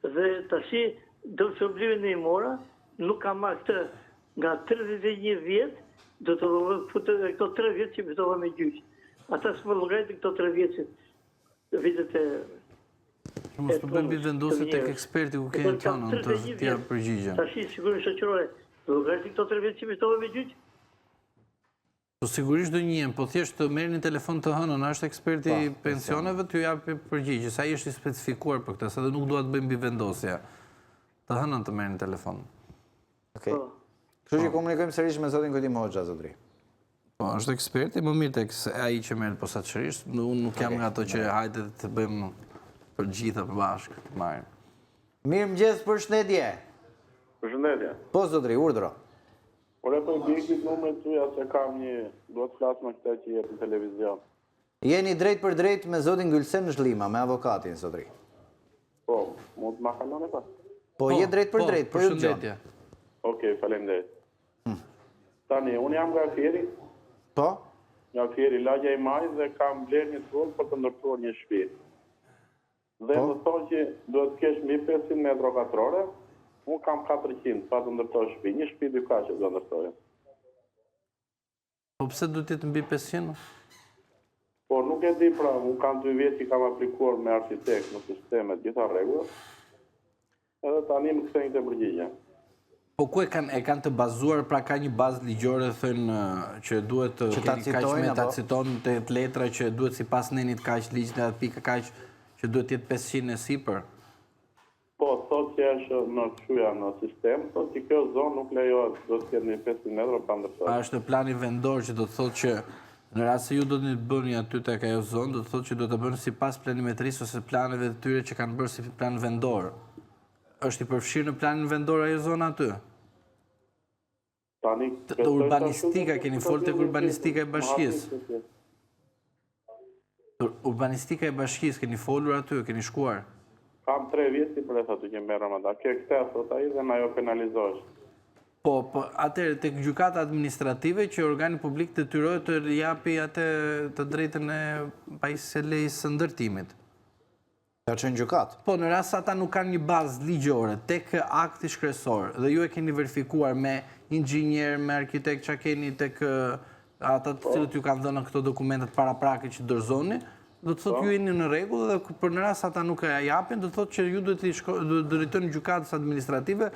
Dhe tashi do të shërblimin e i mora, nuk kam marrë këtë nga 31 vjet, do të futë këto 3 vjet që fitova me gjyq. Ata s'më llogarit këto 3 vjet që vitet e... Mos të bëjmë vendosje tek eksperti ku keni qenë të tjerë përgjigje. Tashi sigurisht shoqërore, llogarit këto 3 vjet që fitova me gjyq. Po sigurisht do njihen, po thjesht të merrni telefon të hënën, është eksperti i pensioneve t'ju japë përgjigje, sa ai është i specifikuar për këtë, sa dhe nuk dua të bëjmë vendosje. Të hënën të merrni telefon. Okej. Kështu që komunikojmë sërish me zotin Kujtim Hoxha, zotëri. Po, është eksperti, më mirë tek ai që merret posaçërisht, unë nuk jam nga ato që hajde të bëjmë për gjitha bashkë të marrim. Mirëmëngjes, përshëndetje. Përshëndetje. Po zotëri, urdhëro. Por e për ndikit numrin tuja se kam një, do të flas me këtë që jep në televizion. Jeni drejt për drejt me zotin Gylsen Zhlima, me avokatin, zotëri. Po, mund të ma kalon e pas? Po, je drejt për drejt, po ju dëgjoj. Okej, faleminderit. Tani, unë jam nga Fieri. Po? Nga Fieri, lagja i Majs dhe kam bler një trull për të ndërtuar një shtëpi. Dhe më thonë që duhet të kesh mbi 500 metra katrore, unë kam 400 pa të ndërtoj shtëpi. Një shtëpi dy kaqe do ndërtojë. Po pse duhet të jetë mbi 500? Po nuk e di pra, unë kam 2 vjet që kam aplikuar me arkitekt në sistemet gjitha rregullat. Edhe tani më kthejnë të përgjigje. Po ku e kanë të bazuar, pra ka një bazë ligjore, thënë që duhet të keni ta citojnë të letra që duhet sipas nenit kaq ligj dhe pika kaq që duhet të jetë 500 e sipër? Po, thot që është në shuja në sistem, thot që kjo zonë nuk lejohet, do të ketë një 500 metra pa ndërtuar. Pa është plani vendor që do të thotë që në rast se ju do të bëni aty tek ajo zonë, do të thotë që do të bëni sipas planimetrisë ose planeve të tyre që kanë bërë si plan vendor. Është i përfshirë në planin vendor ajo zonë aty? Të urbanistika, keni folë tek urbanistika e bashkisë? Urbanistika e bashkisë, keni folur aty, keni shkuar? Kam 3 vjet si për e thotë që merrem ata. Kjo këtë thot ai dhe na jo penalizosh. Po, atëherë tek gjykata administrative që organi publik detyrohet të japi atë të drejtën e pajisjes së lejës së ndërtimit. Ka qenë gjykat? Po, në rast ata nuk kanë një bazë ligjore tek akti shkresor dhe ju e keni verifikuar me inxhinier, me arkitekt që keni tek ata të cilët ju kanë dhënë këto dokumentet paraprake që dorëzoni, do të thotë ju jeni në rregull dhe për në rast ata nuk e japin, do të thotë që ju duhet të drejtoni gjykatës administrative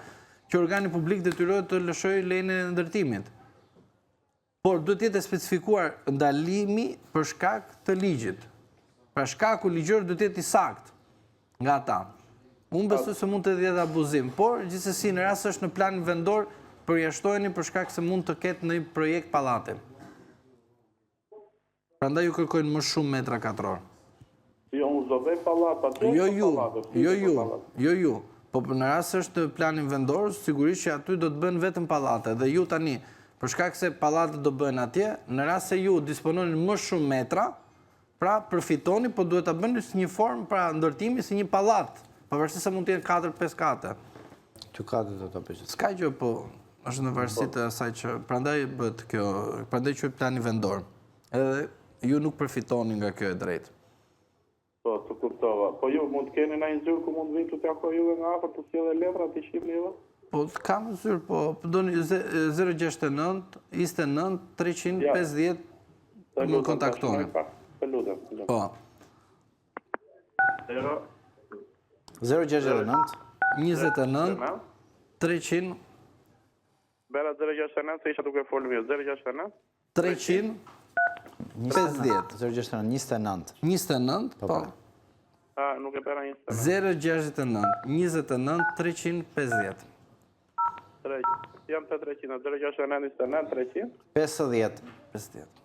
që organi publik detyrohet të lëshojë lejen e ndërtimit. Por duhet të jetë specifikuar ndalimi për shkak të ligjit. Pra shkaku ligjor duhet të jetë i saktë nga ata. Unë besoj se mund të jetë abuzim, por gjithsesi në rast se është në plan vendor, përjashtojeni për shkak se mund të ketë në projekt pallati. Prandaj ju kërkojnë më shumë metra katror. Jo, unë do bëj pallat aty. Jo. Po në rast se është në planin vendor, sigurisht që aty do të bëhen vetëm pallate dhe ju tani, për shkak se pallatet do bëhen atje, në rast se ju dispononi më shumë metra, pra përfitoni, po duhet ta bëni si një formë pra ndërtimi si një pallat, pavarësisht se mund të jetë 4-5 kate. Gjykatët do të përgjithë. Ska gjë, po është në varësi të asaj që prandaj bëhet kjo, prandaj quhet plani vendor. Edhe ju nuk përfitoni nga kjo e drejtë. Po, të kuptova. Po ju mund të keni ndonjë zyrë ku mund vinë të takoj juve nga afër të sjellë letra të shqipnive? Po, kam zyrë, po doni 069 29 350 më kontaktoni. Të lutem. Po. 069 29 300 Bera 069, se isha duke folë mirë. 069 300 50. 069 29, po. Nuk e pera 29. 069 29 350. Jam të 300, 069 29 300 50.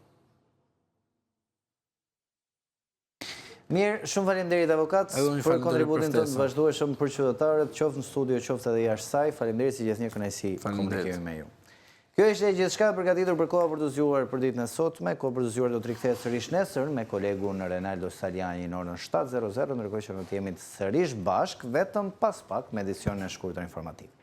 Mirë, shumë faleminderit avokat për kontributin tënd të vazhdueshëm për qytetarët, qoftë në studio, qoftë edhe jashtë saj. Faleminderit si gjithnjë kënaqësi komunikimi me ju. Kjo ishte gjithçka përgatitur për kohë për të zgjuar për ditën e sotme. Kohë për të zgjuar do të rikthehet sërish nesër me kolegun Renaldo Saliani në orën 7:00, ndërkohë që ne jemi sërish bashk vetëm pas pak me edicionin e shkurtër informativ.